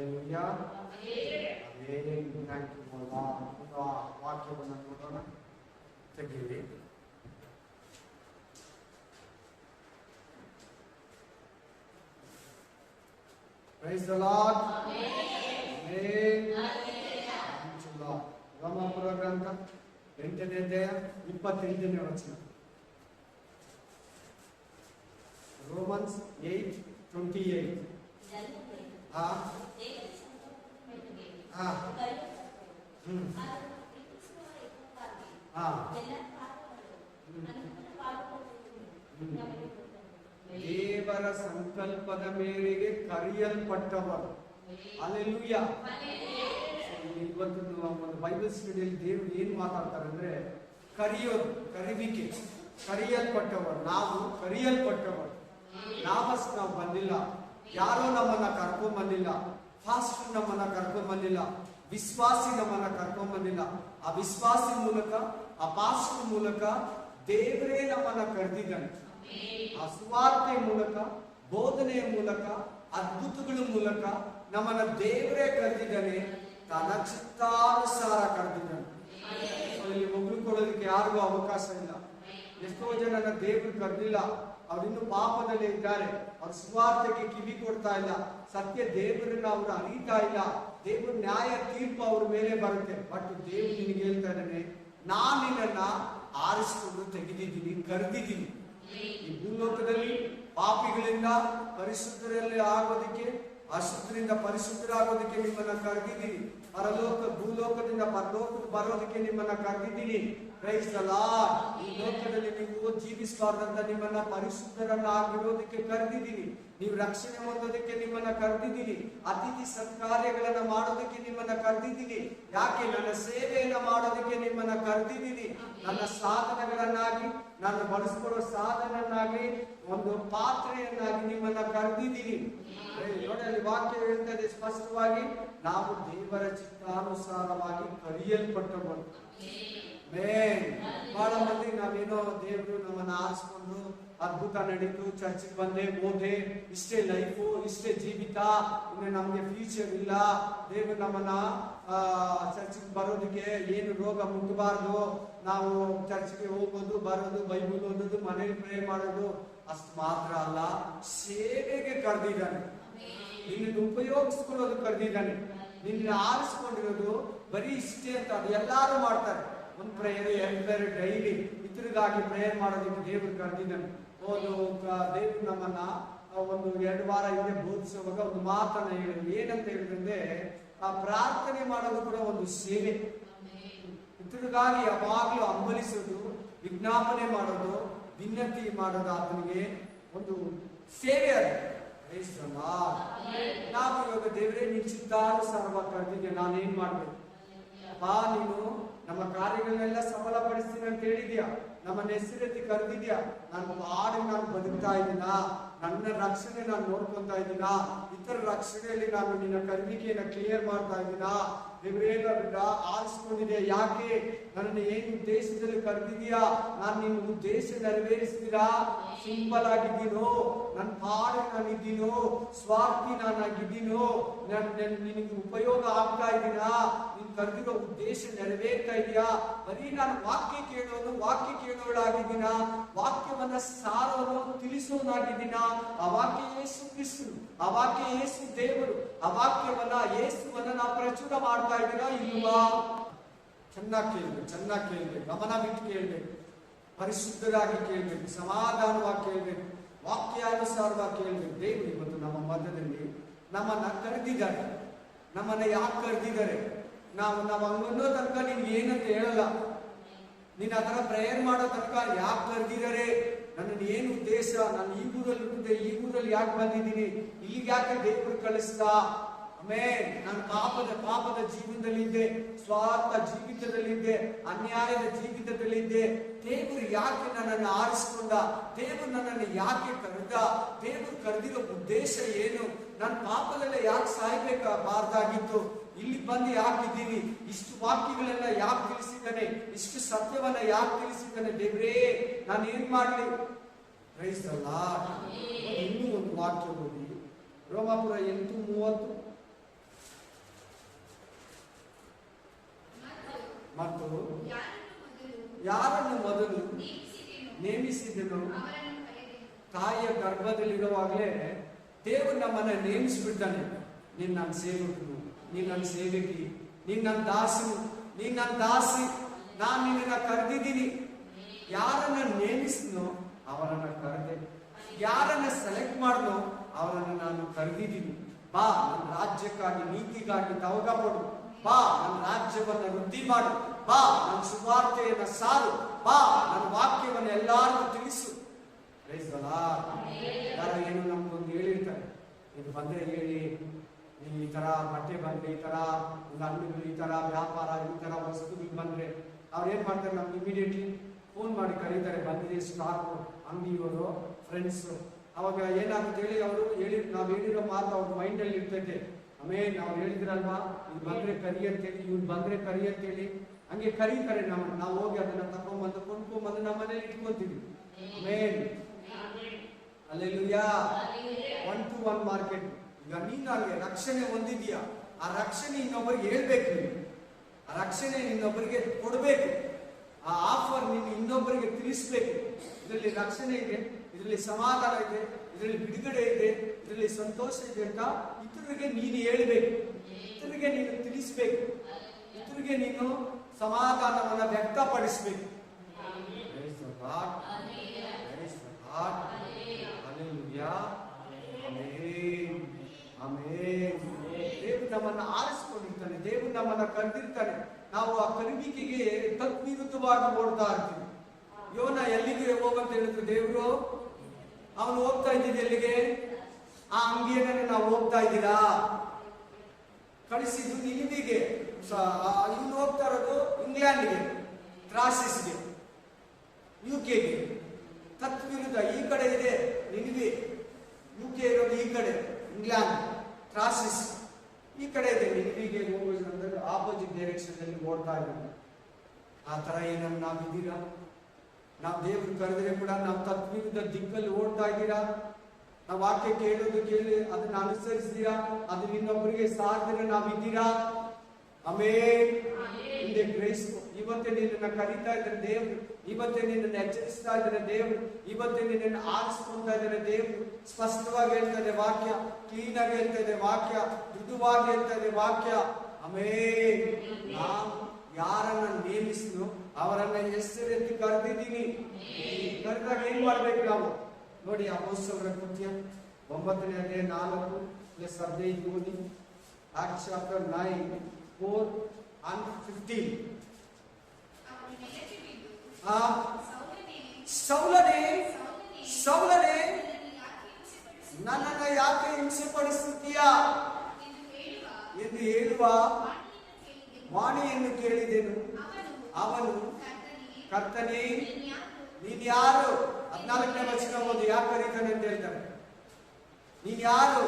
Hallelujah. Thank you for ವಾಕ್ಯವನ್ನು ನೋಡೋಣ. ತೆಗೀರಿ. Praise the Lord. Amen. ರೋಮಾಪುರ ಗ್ರಂಥ 8ನೇ ಅಧ್ಯಾಯ 28ನೇ ವಚನ. Romans 8:28. ದೇವರ ಸಂಕಲ್ಪದ ಮೇರೆಗೆ ಕರೆಯಲ್ಪಟ್ಟವರು. ಹಲ್ಲೆಲೂಯಾ. ಇವತ್ತು ಒಂದು ಬೈಬಲ್ ಸ್ಟಡಿಯಲ್ಲಿ ದೇವರು ಏನು ಮಾತಾಡ್ತಾರೆ ಅಂದ್ರೆ ಕರೆಯೋದು, ಕರಿವಿಕೆ, ಕರೆಯಲ್ಪಟ್ಟವರು. ನಾವು ಕರೆಯಲ್ಪಟ್ಟವರು. ನಾವಷ್ಟು ನಾವು ಬಂದಿಲ್ಲ, ಯಾರೋ ನಮ್ಮನ್ನ ಕರ್ಕೊಂಡ್ ಬಂದಿಲ್ಲ, ಫಾಸ್ಟ್ ನಮ್ಮನ್ನ ಕರ್ಕೊಂಡ್ ಬಂದಿಲ್ಲ, ವಿಶ್ವಾಸಿ ನಮ್ಮನ್ನ ಕರ್ಕೊಂಡ್ ಬಂದಿಲ್ಲ. ಆ ವಿಶ್ವಾಸಿ ಮೂಲಕ, ಆ ಪಾಸ್ಟರ್ ಮೂಲಕ ದೇವರೇ ನಮ್ಮನ್ನ ಕರೆದಿದ್ದಾನೆ. ಆ ಸುವಾರ್ತೆ ಮೂಲಕ, ಬೋಧನೆಯ ಮೂಲಕ, ಅದ್ಭುತಗಳ ಮೂಲಕ ನಮ್ಮನ್ನ ದೇವರೇ ಕರೆದಿದ್ದಾನೆ. ತನ್ನ ಚಿತ್ತಾನುಸಾರ ಕರೆದಿದ್ದಾನೆ. ಇಲ್ಲಿ ಮಗಳು ಕೊಡೋದಕ್ಕೆ ಯಾರಿಗೂ ಅವಕಾಶ ಇಲ್ಲ. ಎಷ್ಟೋ ಜನನ ದೇವರು ಕರೆದಿಲ್ಲ, ಅವರಿನ್ನು ಪಾಪದಲ್ಲೇ ಇದ್ದಾರೆ. ಅವ್ರ ಸುವಾರ್ತೆಗೆ ಕಿವಿ ಕೊಡ್ತಾ ಇಲ್ಲ, ಸತ್ಯ ದೇವರನ್ನ ಅವರು ಅರಿತಾ ಇಲ್ಲ. ದೇವ್ರ ನ್ಯಾಯ ತೀರ್ಪು ಅವ್ರ ಮೇಲೆ ಬರುತ್ತೆ. ಬಟ್ ದೇವ್ರು ನಿನಗೆ ಹೇಳ್ತಾ ಇದ್ದಾನೆ, ನಾನು ನಿನ್ನನ್ನ ಆರಿಸಿಕೊಂಡು ತೆಗೆದಿದ್ದೀನಿ, ಕರೆದಿದ್ದೀನಿ. ಈ ಭೂಲೋಕದಲ್ಲಿ ಪಾಪಿಗಳಿಂದ ಪರಿಶುದ್ಧರಲ್ಲಿ ಆಗೋದಕ್ಕೆ, ಅಶುದ್ಧರಿಂದ ಪರಿಶುದ್ಧರಾಗೋದಕ್ಕೆ ನಿಮ್ಮನ್ನ ಕರೆದಿದ್ದೀನಿ. ಭೂಲೋಕದಿಂದ ಪರಲೋಕಕ್ಕೆ ಬರೋದಕ್ಕೆ ನಿಮ್ಮನ್ನ ಕರೆದಿದ್ದೀನಿ. Price the lord. ಈ ಲೋಕದಲ್ಲಿ ನೀವು ಜೀವಿಸಬಾರ್ದಂತ ನಿಮ್ಮನ್ನ ಪರಿಶುದ್ಧರನ್ನಾಗಿರೋದಕ್ಕೆ ಕರೆದಿದ್ದೀನಿ. ನೀವು ರಕ್ಷಣೆ ಹೊಂದೋದಕ್ಕೆ ನಿಮ್ಮನ್ನ ಕರೆದಿದ್ದೀನಿ. ಅತಿಥಿ ಸತ್ಕಾರ್ಯಗಳನ್ನ ಮಾಡೋದಕ್ಕೆ ನಿಮ್ಮನ್ನ ಕರೆದಿದ್ದೀನಿ. ಯಾಕೆ? ನನ್ನ ಸೇವೆಯನ್ನ ಮಾಡೋದಕ್ಕೆ ನಿಮ್ಮನ್ನ ಕರೆದಿದ್ದೀನಿ. ನನ್ನ ಸಾಧನಗಳನ್ನಾಗಿ, ನಾನು ಬಳಸ್ಕೊಡೋ ಸಾಧನನ್ನಾಗಿ, ಒಂದು ಪಾತ್ರೆಯನ್ನಾಗಿ ನಿಮ್ಮನ್ನ ಕರೆದಿದ್ದೀನಿ. ನೋಡಿ, ಅಲ್ಲಿ ವಾಕ್ಯ ಹೇಳ್ತಾ ಇದೆ ಸ್ಪಷ್ಟವಾಗಿ, ನಾವು ದೇವರ ಚಿತ್ತಾನುಸಾರವಾಗಿ ಕರೆಯಲ್ಪಟ್ಟವರು. ಬಹಳ ಮಂದಿ ನಾವೇನೋ ದೇವರು ನಮ್ಮನ್ನ ಆರಿಸ್ಕೊಂಡು ಅದ್ಭುತ ನಡೀತು, ಚರ್ಚಿಗೆ ಬಂದೆ, ಹೋದೆ, ಇಷ್ಟೇ ಲೈಫು, ಇಷ್ಟೇ ಜೀವಿತ, ಇನ್ನು ನಮ್ಗೆ ಫ್ಯೂಚರ್ ಇಲ್ಲ, ದೇವರು ನಮ್ಮನ್ನ ಚರ್ಚಿಗೆ ಬರೋದಕ್ಕೆ ಏನು ರೋಗ ಮುಟ್ಟಬಾರ್ದು, ನಾವು ಚರ್ಚಿಗೆ ಹೋಗೋದು, ಬರೋದು, ಬೈಬಲ್ ಓದೋದು, ಮನೇಲಿ ಪ್ರೇ ಮಾಡೋದು ಅಷ್ಟು ಮಾತ್ರ ಅಲ್ಲ, ಸೇವೆಗೆ ಕರೆದಿದ್ದಾನೆ. ನಿನ್ನನ್ನು ಉಪಯೋಗಿಸ್ಕೊಳ್ಳೋದು ಕರೆದಿದ್ದಾನೆ. ನಿನ್ನ ಆರಿಸ್ಕೊಂಡಿರೋದು ಬರೀ ಇಷ್ಟೇ ಅಂತ ಅದು ಎಲ್ಲಾರು ಮಾಡ್ತಾರೆ. ಒಂದು ಪ್ರೇಯರ್, ಎರಡು ಪ್ರೇಯರ್, ಡೈಲಿ ಇತರಿಗಾಗಿ ಪ್ರೇಯರ್ ಮಾಡೋದಕ್ಕೆ ದೇವರು ಕರೆದಿದ್ದಾನೆ. ದೇವರು ನಮ್ಮನ್ನ ಒಂದು 2 ವಾರ ಹಿಂದೆ ಬೋಧಿಸುವಾಗ ಒಂದು ಮಾತನ್ನ ಹೇಳಿದ್ರು. ಏನಂತ ಹೇಳಿದ್ರೆ, ಆ ಪ್ರಾರ್ಥನೆ ಮಾಡೋದು ಕೂಡ ಒಂದು ಸೇವೆ. ಇತರಿಗಾಗಿ ಯಾವಾಗ್ಲೂ ಹಂಬಲಿಸೋದು, ವಿಜ್ಞಾಪನೆ ಮಾಡೋದು, ವಿನಂತಿ ಮಾಡೋದು ಆತನಿಗೆ ಒಂದು ಸೇವೆ. ಅದು ನಾವು ಇವಾಗ ದೇವರೇ ನಿನ್ ಚಿತ್ತಾನುಸಾರವಾಗಿ ಕರೆದಿದ್ದೆ, ನಾನೇನ್ ಮಾಡ್ಬೇಕು? ನೀನು ನಮ್ಮ ಕಾರ್ಯಗಳನ್ನೆಲ್ಲ ಸಫಲಪಡಿಸ್ತೀನಿ ಅಂತ ಹೇಳಿದ್ಯಾ, ನಮ್ಮನ್ನ ಹೆಸರೆತ್ತಿ ಕರೆದಿದ್ಯಾ. ನಾನು ನಾನು ಬದುಕ್ತಾ ಇದ್ದೀನ, ನನ್ನ ರಕ್ಷಣೆ ನಾನು ನೋಡ್ಕೊಂತಾ ಇದ್ದೀನ, ಇತರ ರಕ್ಷಣೆಯಲ್ಲಿ ನಾನು ನಿನ್ನ ಕರ್ಮಿಕೆಯನ್ನ ಕ್ಲಿಯರ್ ಮಾಡ್ತಾ ಇದ್ದೀನ. ದೇವರೇಗ ಆರಿಸ್ಕೊಂಡಿದೆ. ಯಾಕೆ? ನನ್ನನ್ನು ಏನು ಉದ್ದೇಶದಲ್ಲಿ ಕರೆದಿದ್ಯಾ, ನಾನು ನಿನ್ನ ಉದ್ದೇಶ ನೆರವೇರಿಸಿದಿರಾ? ಸಿಂಪಲ್ ಆಗಿದ್ದೀನೋ, ನನ್ನ ಪಾಡು ನಾನಿದ್ದೀನೋ, ಸ್ವಾರ್ಥಿ ನಾನಾಗಿದ್ದೀನೋ, ನಿನಗೆ ಉಪಯೋಗ ಆಗ್ತಾ ಇದ್ದೀನಾ, ನೀನ್ ಕರೆದಿರೋ ಉದ್ದೇಶ ನೆರವೇರ್ತಾ ಇದೆಯಾ? ಬರೀ ನಾನು ವಾಕ್ಯ ಕೇಳೋನು, ವಾಕ್ಯ ಕೇಳೋಳಾಗಿದ್ದೀನ, ವಾಕ್ಯವನ್ನ ಸಾರೋನು, ತಿಳಿಸೋನಾಗಿದ್ದೀನ? ಆ ವಾಕ್ಯ ಯೇಸು ಕ್ರಿಸ್ತು, ಆ ವಾಕ್ಯ ಯೇಸು ದೇವರು, ಆ ವಾಕ್ಯವನ್ನ ಯೇಸುವನ್ನ ನಾವು ಪ್ರಚುರ ಮಾಡ್ತಾ ಇದ್ದೀರಾ ಇಲ್ವಾ? ಚೆನ್ನಾಗಿ ಕೇಳ್ಬೇಕು, ಗಮನ ಬಿಟ್ಟು ಕೇಳ್ಬೇಕು, ಪರಿಶುದ್ಧರಾಗಿ ಕೇಳ್ಬೇಕು, ಸಮಾಧಾನವಾಗಿ ಕೇಳ್ಬೇಕು, ವಾಕ್ಯಾನುಸಾರವಾಗಿ ಕೇಳ್ಬೇಕು. ದೇವರು ಇವತ್ತು ನಮ್ಮ ಮಧ್ಯದಲ್ಲಿ ನಮ್ಮನ್ನ ಕರೆದಿದ್ದಾರೆ. ನಮ್ಮನ್ನ ಯಾಕೆ ಕರೆದಿದ್ದಾರೆ? ನಾವು ಹಂಗನ್ನೋ ತನಕ ನೀನ್ ಏನಂತ ಹೇಳಲ್ಲ. ನೀನ್ ಆ ತರ ಪ್ರೇಯರ್ ಮಾಡೋ ತನಕ ಯಾಕೆ ಕರೆದಿದ್ದಾರೆ, ನನ್ನ ಏನು ಉದ್ದೇಶ, ನಾನು ಈ ಊರಲ್ಲಿ ಹುಟ್ಟಿದೆ, ಈ ಊರಲ್ಲಿ ಯಾಕೆ ಬಂದಿದ್ದೀನಿ, ಇಲ್ಲಿಗೆ ಯಾಕೆ ದೇವರು ಕಳಿಸ್ದ, ನಾನು ಪಾಪದ ಜೀವನದಲ್ಲಿದ್ದೆ, ಸ್ವಾರ್ಥ ಜೀವಿತದಲ್ಲಿದ್ದೆ, ಅನ್ಯಾಯದ ಜೀವಿತದಲ್ಲಿದ್ದೆ. ದೇವರು ಯಾಕೆ ನನ್ನನ್ನು ಆರಿಸಿಕೊಂಡ, ದೇವರು ನನ್ನನ್ನು ಯಾಕೆ ಕರೆದ, ದೇವರು ಕರೆದಿರೋ ಉದ್ದೇಶ ಏನು, ನನ್ನ ಪಾಪದಲ್ಲ ಯಾಕೆ ಸಾಯ್ಬೇಕಾಗಬಾರ್ದಾಗಿತ್ತು, ಇಲ್ಲಿ ಬಂದು ಯಾಕಿದ್ದೀನಿ, ಇಷ್ಟು ವಾಕ್ಯಗಳೆಲ್ಲ ಯಾಕೆ ತಿಳಿಸಿದ್ದಾನೆ, ಇಷ್ಟು ಸತ್ಯವನ್ನ ಯಾಕೆ ತಿಳಿಸಿದ್ದಾನೆ, ದೇವರೇ ನಾನು ಏನ್ ಮಾಡ್ಲಿ? Price the lord. ಇನ್ನೂ ಒಂದು ವಾಕ್ಯ ಓದಿ, ರೋಮಾಪುರ 8:30. ಯಾರನ್ನು ಮೊದಲು ನೇಮಿಸಿದನು ತಾಯಿಯ ಗರ್ಭದಲ್ಲಿರುವಾಗಲೇ ದೇವರು ನಮ್ಮನ್ನ ನೇಮಿಸಿಬಿಡ್ತಾನೆ. ನೀನ್ ನನ್ನ ಸೇವಕನು, ನೀನ್ ನನ್ನ ಸೇವಕಿ, ನೀನ್ ನನ್ನ ದಾಸನು, ನೀನ್ ನನ್ನ ದಾಸಿ, ನಾನು ನಿನ್ನ ಕರೆದಿದ್ದೀನಿ. ಯಾರನ್ನ ನೇಮಿಸಿದ್ನೋ ಅವರನ್ನ ಕರೆದೆ, ಯಾರನ್ನ ಸೆಲೆಕ್ಟ್ ಮಾಡಿದ್ನೋ ಅವರನ್ನು ನಾನು ಕರೆದಿದ್ದೀನಿ. ಬಾ, ನನ್ನ ರಾಜ್ಯಕ್ಕಾಗಿ ನೀತಿಗಾಗಿ ತವಗ ಪಡು. ಬಾ, ನನ್ನ ರಾಜ್ಯವನ್ನ ವೃದ್ಧಿ ಮಾಡು. ಬಾ, ನನ್ನ ಸುವಾರ್ತೆಯನ್ನ ಸಾರು. ಬಾ, ನನ್ನ ವಾಕ್ಯವನ್ನು ಎಲ್ಲಾರಿಗೂ ತಿಳಿಸು. ಯಾರ ಏನು ನಮ್ಗೊಂದು ಹೇಳಿರ್ತಾರೆ, ಇದು ಬಂದ್ರೆ ಹೇಳಿ, ನೀವು ಈ ತರ ಬಟ್ಟೆ ಬಂದ್ರೆ, ಈ ತರ ಒಂದು ಹಣ್ಣುಗಳು, ಈ ತರ ವ್ಯಾಪಾರ, ಈ ತರ ವಸ್ತುಗಳು ಬಂದ್ರೆ ಅವ್ರು ಏನ್ ಮಾಡ್ತಾರೆ, ನಮ್ಗೆ ಇಮಿಡಿಯೇಟ್ಲಿ ಫೋನ್ ಮಾಡಿ ಕರೀತಾರೆ. ಬಂದಿದೆ ಸ್ಟಾಕ್, ಅಂಗಡಿಯವರು, ಫ್ರೆಂಡ್ಸ್. ಅವಾಗ ಏನಾಗುತ್ತೆ ಹೇಳಿ, ಅವರು ನಾವು ಹೇಳಿರೋ ಮಾತು ಅವ್ರ ಮೈಂಡ್ ಅಲ್ಲಿ ಇರ್ತೈತೆ. ನಾವು ಹೇಳಿದ್ರಲ್ವಾ, ಇದು ಬಂದ್ರೆ ಕರಿ ಅಂತೇಳಿ, ಇವ್ರು ಬಂದ್ರೆ ಕರಿ ಅಂತೇಳಿ, ಹಂಗೆ ಕರೀತಾರೆ. ನಾವು ಹೋಗಿ ಅದನ್ನ ತಗೊಂಡ್ಬಂದು ಕೊಂಡ್ಕೊಂಡ್ಬಂದು ನಮ್ಮ ಮನೇಲಿ ಇಟ್ಕೊಂತೀವಿ. ಅಲ್ಲೆಲ್ಲೂಯಾ. 1-to-1 market. ಈಗ ನೀನಾಗೆ ರಕ್ಷಣೆ ಹೊಂದಿದ್ಯಾ, ಆ ರಕ್ಷಣೆ ಇನ್ನೊಬ್ಬರಿಗೆ ಹೇಳ್ಬೇಕು. ಆ ರಕ್ಷಣೆ ಇನ್ನೊಬ್ಬರಿಗೆ ಕೊಡ್ಬೇಕು. ಆ ಆಫರ್ ನೀನು ಇನ್ನೊಬ್ಬರಿಗೆ ತಿಳಿಸ್ಬೇಕು. ಇದರಲ್ಲಿ ರಕ್ಷಣೆ ಇದೆ, ಇದರಲ್ಲಿ ಸಮಾಧಾನ ಇದೆ, ಇದರಲ್ಲಿ ಬಿಡುಗಡೆ ಇದೆ, ಇದರಲ್ಲಿ ಸಂತೋಷ ಇದೆ ಅಂತ ಇತರರಿಗೆ ನೀನು ಹೇಳ್ಬೇಕು, ಇತರರಿಗೆ ನೀನು ತಿಳಿಸ್ಬೇಕು, ಇತರರಿಗೆ ನೀನು ಸಮಾಧಾನವನ್ನು ವ್ಯಕ್ತಪಡಿಸ್ಬೇಕು. ದೇವರು ನಮ್ಮನ್ನ ಆರಿಸಿಕೊಂಡಿರ್ತಾನೆ, ದೇವರು ನಮ್ಮನ್ನ ಕರೆದಿರ್ತಾನೆ. ನಾವು ಆ ಕರುವಿಕೆಗೆ ತದ್ವಿರುದ್ಧವಾಗಿ ಓಡ್ತಾ ಇರ್ತೀವಿ. ಯೋನ ಎಲ್ಲಿಗೆ ಹೋಗಂತ ಹೇಳಿದ್ರು ದೇವರು, ಅವನು ಹೋಗ್ತಾ ಇದ್ದಿದ್ದು ಎಲ್ಲಿಗೆ? ಆ ಅಂಗಿಯನ್ನ ನಾವು ಹೋಗ್ತಾ ಇದ್ದೀರಾ? ಕಳಿಸಿದ್ದು ನಿನಿವಿಗೆ. ಇನ್ನು ಹೋಗ್ತಾ ಇರೋದು ಇಂಗ್ಲೆಂಡ್ಗೆ, ಟ್ರಾಸಿಸ್ಗೆ, UK-ಗೆ. ತತ್ವಿರುದ್ಧ. ಈ ಕಡೆ ಇದೆ ನಿನಿವಿ, UK ಇರೋದು ಈ ಕಡೆ ಇಂಗ್ಲೆಂಡ್, ಟ್ರಾಸಿಸ್ ಈ ಕಡೆ ಇದೆ. ನಿನಿವಿಗೆ ಹೋಗೋದಂದ್ರೆ ಆಪೋಸಿಟ್ ಡೈರೆಕ್ಷನ್ ಅಲ್ಲಿ ಓಡ್ತಾ ಇದ್ದೀವಿ. ಆ ತರ ಏನನ್ನ ನಾವಿದ್ದೀರಾ? ನಾವು ದೇವರು ಕರೆದ್ರೆ ಕೂಡ ನಾವು ತತ್ವಿರುದ್ಧ ದಿಕ್ಕಲ್ಲಿ ಓಡ್ತಾ ಇದ್ದೀರಾ? ನಾವು ವಾಕ್ಯ ಕೇಳೋದು ಕೇಳಿ ಅದನ್ನ ಅನುಸರಿಸಿದೀರಾ? ಅದನ್ನ ಇನ್ನೊಬ್ಬರಿಗೆ ಸಾರಿದ್ರೆ ನಾವಿದ್ದೀರಾ? ಆಮೆನ್. ಹಿಂದೆ ಗ್ರಹಿಸು. ಇವತ್ತೇ ನಿನ್ನನ್ನು ಕರೀತಾ ಇದ್ದಾರೆ ದೇವರು, ಇವತ್ತೇ ನಿನ್ನನ್ನು ಎಚ್ಚರಿಸ್ತಾ ಇದ್ದಾರೆ ದೇವರು, ಇವತ್ತೇ ನಿನ್ನನ್ನು ಆರಿಸ್ಕೊಳ್ತಾ ಇದ್ದಾರೆ ದೇವರು. ಸ್ಪಷ್ಟವಾಗಿ ಹೇಳ್ತಾ ಇದೆ ವಾಕ್ಯ, ಕ್ಲೀನ್ ಆಗಿ ಹೇಳ್ತಾ ಇದೆ ವಾಕ್ಯ, ಮೃದುವಾಗಿ ಹೇಳ್ತಾ ಇದೆ ವಾಕ್ಯ. ಆಮೆನ್. ನಾನು ಯಾರನ್ನ ನೇಮಿಸಿದ್ನೋ ಅವರನ್ನ ಹೆಸರೆತ್ತಿ ಕರೆದಿದ್ದೀನಿ. ಕರೆದಾಗ ಏನ್ ಮಾಡ್ಬೇಕು ನಾವು? ನೋಡಿ, ಅಪೊಸ್ತಲರ ಕೃತ್ಯ 9ನೇ ಅಧ್ಯಾಯ 4+15 ಓದಿ. Acts chapter 9:4-15. ಸೌಲನೇ, ನನ್ನನ್ನು ಯಾಕೆ ಹಿಂಸೆ ಪಡಿಸುತ್ತೀಯಾ ಎಂದು ಹೇಳುವ ವಾಣಿಯನ್ನು ಕೇಳಿದೆನು. ಅವನು, ಕರ್ತನೇ ನೀನ್ ಯಾರು? 14ನೇ ವಚನ ಓದಿ. ಯಾಕೆ ಕರೀತಾನೆ ಅಂತ ಹೇಳ್ತಾರೆ. ನೀನ್ ಯಾರು?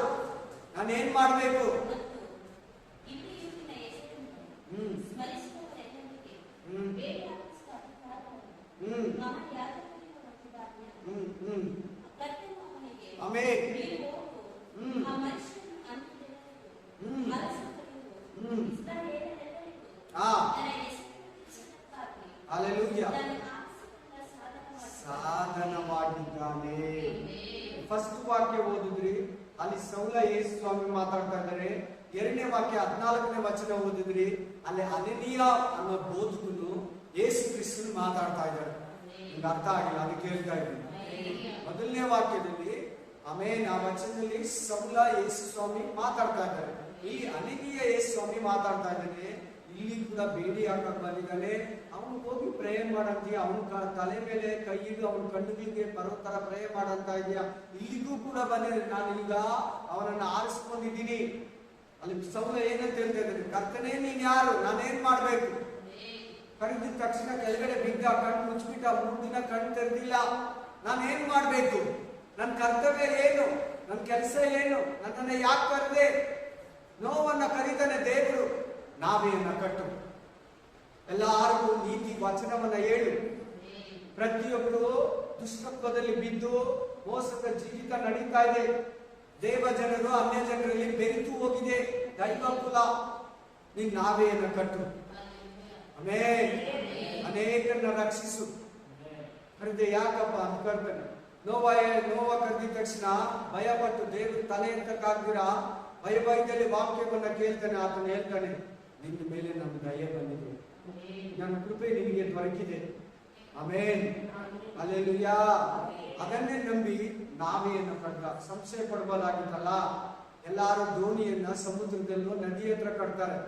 ನಾನೇನ್ ಮಾಡ್ಬೇಕು? ಸಾಧನವಾಗಿದ್ದಾನೆ. ಫಸ್ಟ್ ವಾಕ್ಯ ಓದಿದ್ರಿ, ಅಲ್ಲಿ ಸೌಲ ಯೇಸು ಸ್ವಾಮಿ ಮಾತಾಡ್ತಾ ಇದ್ದಾರೆ. 2ನೇ ವಾಕ್ಯ 14ನೇ ವಚನ ಓದಿದ್ರಿ, ಅಲ್ಲಿ ಅನನೀಯ ಅನ್ನೋ ಬೋಧಕನು ಯೇಸು ಕ್ರಿಸ್ತನು ಮಾತಾಡ್ತಾ ಇದ್ದಾರೆ. ನಿಮ್ಗೆ ಅರ್ಥ ಆಗಿಲ್ಲ, ಅದಕ್ಕೆ ಹೇಳ್ತಾ ಇದ್ದೀನಿ. ಮೊದಲನೇ ವಾಕ್ಯದಲ್ಲಿ ಆಮೇನ್, ಆ ವಚನದಲ್ಲಿ ಸೌಲ ಯೇಸು ಸ್ವಾಮಿ ಮಾತಾಡ್ತಾ ಇದ್ದಾರೆ. ಈ ಅನನೀಯ ಯೇಸು ಸ್ವಾಮಿ ಮಾತಾಡ್ತಾ ಇದ್ದಾನೆ. ಇಲ್ಲಿ ಕೂಡ ಬೇಡಿ ಹಾಕಕ್ ಬಂದಿದ್ದಾನೆ. ಅವನು ಹೋಗಿ ಪ್ರೇಯರ್ ಮಾಡಂತೀಯ, ಅವನ ತಲೆ ಮೇಲೆ ಕೈ ಇಡು, ಅವನ ಕಣ್ಣುಗಳಿಗೆ ಬರೋ ತರ ಪ್ರೇಯರ್ ಮಾಡಂತ ಇದೆಯಾ? ಇಲ್ಲಿಗೂ ಕೂಡ ಬಂದಿದೆ. ನಾನು ಈಗ ಅವನನ್ನು ಆರಿಸ್ಕೊಂಡಿದ್ದೀನಿ. ಅಲ್ಲಿ ಸೌಲ ಏನಂತ ಹೇಳ್ತಾ ಇದ್ದಾರೆ, ಕರ್ತನೇ ನೀನ್ ಯಾರು? ನಾನೇನ್ ಮಾಡ್ಬೇಕು? ಕರೆದಿದ್ದ ತಕ್ಷಣ ಕೆಳಗಡೆ ಬಿದ್ದ, ಕಣ್ಣು ಮುಚ್ಚಿಬಿಟ್ಟ, 3 ದಿನ ಕಣ್ಣು ತೆರೆದಿಲ್ಲ. ನಾನೇನ್ ಮಾಡ್ಬೇಕು? ನನ್ನ ಕರ್ತವ್ಯ ಏನು? ನನ್ನ ಕೆಲಸ ಏನು? ನನ್ನನ್ನು ಯಾಕೆ ಕರೆದೆ? ನೋವನ್ನ ಕರೀತಾನೆ ದೇವರು. ನಾವೆಯನ್ನ ಕಟ್ಟು, ಎಲ್ಲರಿಗೂ ನೀತಿ ವಚನವನ್ನ ಹೇಳು. ಪ್ರತಿಯೊಬ್ಬರು ದುಷ್ಟತ್ವದಲ್ಲಿ ಬಿದ್ದು ಮೋಸದ ಜೀವಿತ ನಡೀತಾ ಇದೆ. ದೇವ ಜನರು ಅನ್ಯ ಜನರಲ್ಲಿ ಬೆರೆತು ಹೋಗಿದೆ ದೈವ ಕುಲ. ನೀನ್ ನಾವೆಯನ್ನ ಕಟ್ಟು. ಆಮೆನ್. ಅನೇಕರನ್ನ ರಕ್ಷಿಸು. ಕರೆದೆ ಯಾಕಪ್ಪ ಅಂತ ಕರ್ತಾನೆ. ನೋವ ಕರೆದಿದ ತಕ್ಷಣ ಭಯಪಟ್ಟು ದೇವರು ತಲೆ ಎತ್ತಕ್ಕಾಗ್ದಿರ ಭಯದಲ್ಲಿ ವಾಕ್ಯವನ್ನ ಕೇಳ್ತಾನೆ. ಆತನ ಹೇಳ್ತಾನೆ, ನಿನ್ನ ಮೇಲೆ ನನ್ನ ದಯೆ ಬಂದಿದೆ, ನನ್ನ ಕೃಪೆ ನಿನಗೆ ದೊರಕಿದೆ. ಆಮೆನ್. ಹಲ್ಲೆಲೂಯಾ. ಅದನ್ನೇ ನಂಬಿ ನಾವೆಯನ್ನು ಕಟ್ಟ ಸಂಶಯ ಪಡಬಹುದಾಗಿತ್ತಲ್ಲ. ಎಲ್ಲಾರು ದೋಣಿಯನ್ನ ಸಮುದ್ರದಲ್ಲೂ ನದಿ ಹತ್ರ ಕಟ್ತಾರೆ,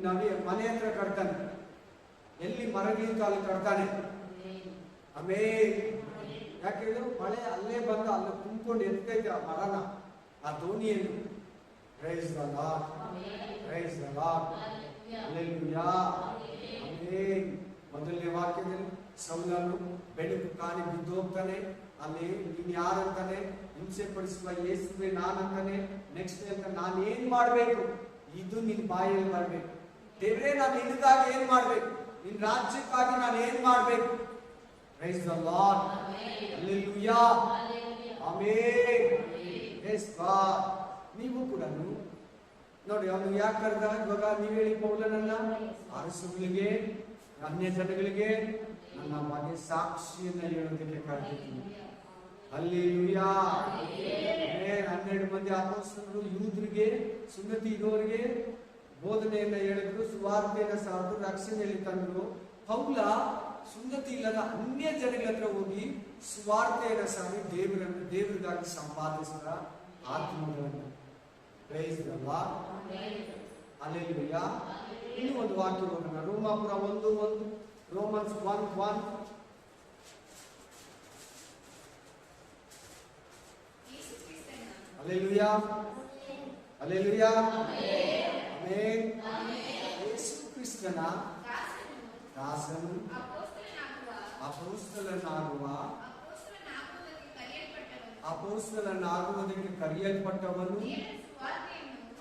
ನದಿ ಮನೆ ಹತ್ರ ಕಟ್ತಾನೆ, ಎಲ್ಲಿ ಮರಗಿಂತ ಅಲ್ಲಿ ಕಟ್ತಾನೆ. ಆಮೆನ್. ಯಾಕೆ ಹೇಳು, ಮಳೆ ಅಲ್ಲೇ ಬಂದು ಅಲ್ಲ ತುಂಬಿಕೊಂಡು ಎತ್ತೈತೆ ಆ ಮರನ, ಆ ದೋಣಿಯನ್ನು. Price the lord, price the lord. Hallelujah. Amen. ಮೊದಲನೇ ವಾಕ್ಯದಲ್ಲಿ ಸೌಲನು ಬೆಳಕು ಕಾಣಿ ಬಿದ್ದು ಹೋಗ್ತಾನೆ. ಅಲ್ಲಿ ನೀನ್ ಯಾರಂತಾನೆ, ಹಿಂಸೆ ಪಡಿಸುವ ಯೇಸುವೆ ನಾನಂತಾನೆ. ನೆಕ್ಸ್ಟ್ ಹೇಳ್ತಾನೆ, ನಾನು ಏನ್ ಮಾಡ್ಬೇಕು, ಇದು ನಿನ್ ಬಾಯಲ್ಲಿ ಬರ್ಬೇಕು. ದೇವ್ರೇ, ನಾನು ನಿನಗಾಗಿ ಏನ್ ಮಾಡ್ಬೇಕು, ನಿನ್ ರಾಜ್ಯಕ್ಕಾಗಿ ನಾನು ಏನ್ ಮಾಡ್ಬೇಕು. Price the lord. Hallelujah. Amen. Yes god. ನೀವು ಕೂಡ ನೋಡಿ, ಅವನು ಯಾಕೆ ಕರೆದ? ಇವಾಗ ನೀವು ಹೇಳಿ, ಪೌಲನನ್ನ ಅರಸುಗಳಿಗೆ, ಅನ್ಯ ಜನಗಳಿಗೆ ನನ್ನ ಬಗ್ಗೆ ಸಾಕ್ಷಿಯನ್ನ ಹೇಳೋದಕ್ಕೆ ಕರೆದಿದ್ದೀನಿ. ಹಲ್ಲೆಲೂಯಾ. 12 ಮಂದಿ ಅಪೊಸ್ತಲರು ಯೂದ್ರಿಗೆ, ಸುನ್ನತಿ ಇರೋರಿಗೆ ಬೋಧನೆಯನ್ನ ಹೇಳಿದ್ರು, ಸುವಾರ್ತೆಯನ್ನ ಸಾರಿದ್ರು, ರಕ್ಷಣೆಯಲ್ಲಿ ತಂದ್ರು. ಪೌಲ ಸುನ್ನತಿ ಇಲ್ಲದ ಅನ್ಯ ಜನಗಳ ಹತ್ರ ಹೋಗಿ ಸುವಾರ್ತೆಯನ್ನ ಸಾರಿ ದೇವರಿಗಾಗಿ ಸಂಪಾದಿಸಿದ ಆತ್ಮಗಳನ್ನು. Praise the lord. ಹಲ್ಲೆಲೂಯಾ. ಇನ್ನು ಒಂದು ವಾಕ್ಯ ಹೋಗೋಣ. ರೋಮಾಪುರ 1:1, Romans 1:1. Hallelujah. Hallelujah. Amen. Yesu ಕ್ರಿಸ್ತನ ದಾಸನು ಅಪೊಸ್ತಲನಾಗುವುದಕ್ಕೆ ಕರೆಯಲ್ಪಟ್ಟವನು.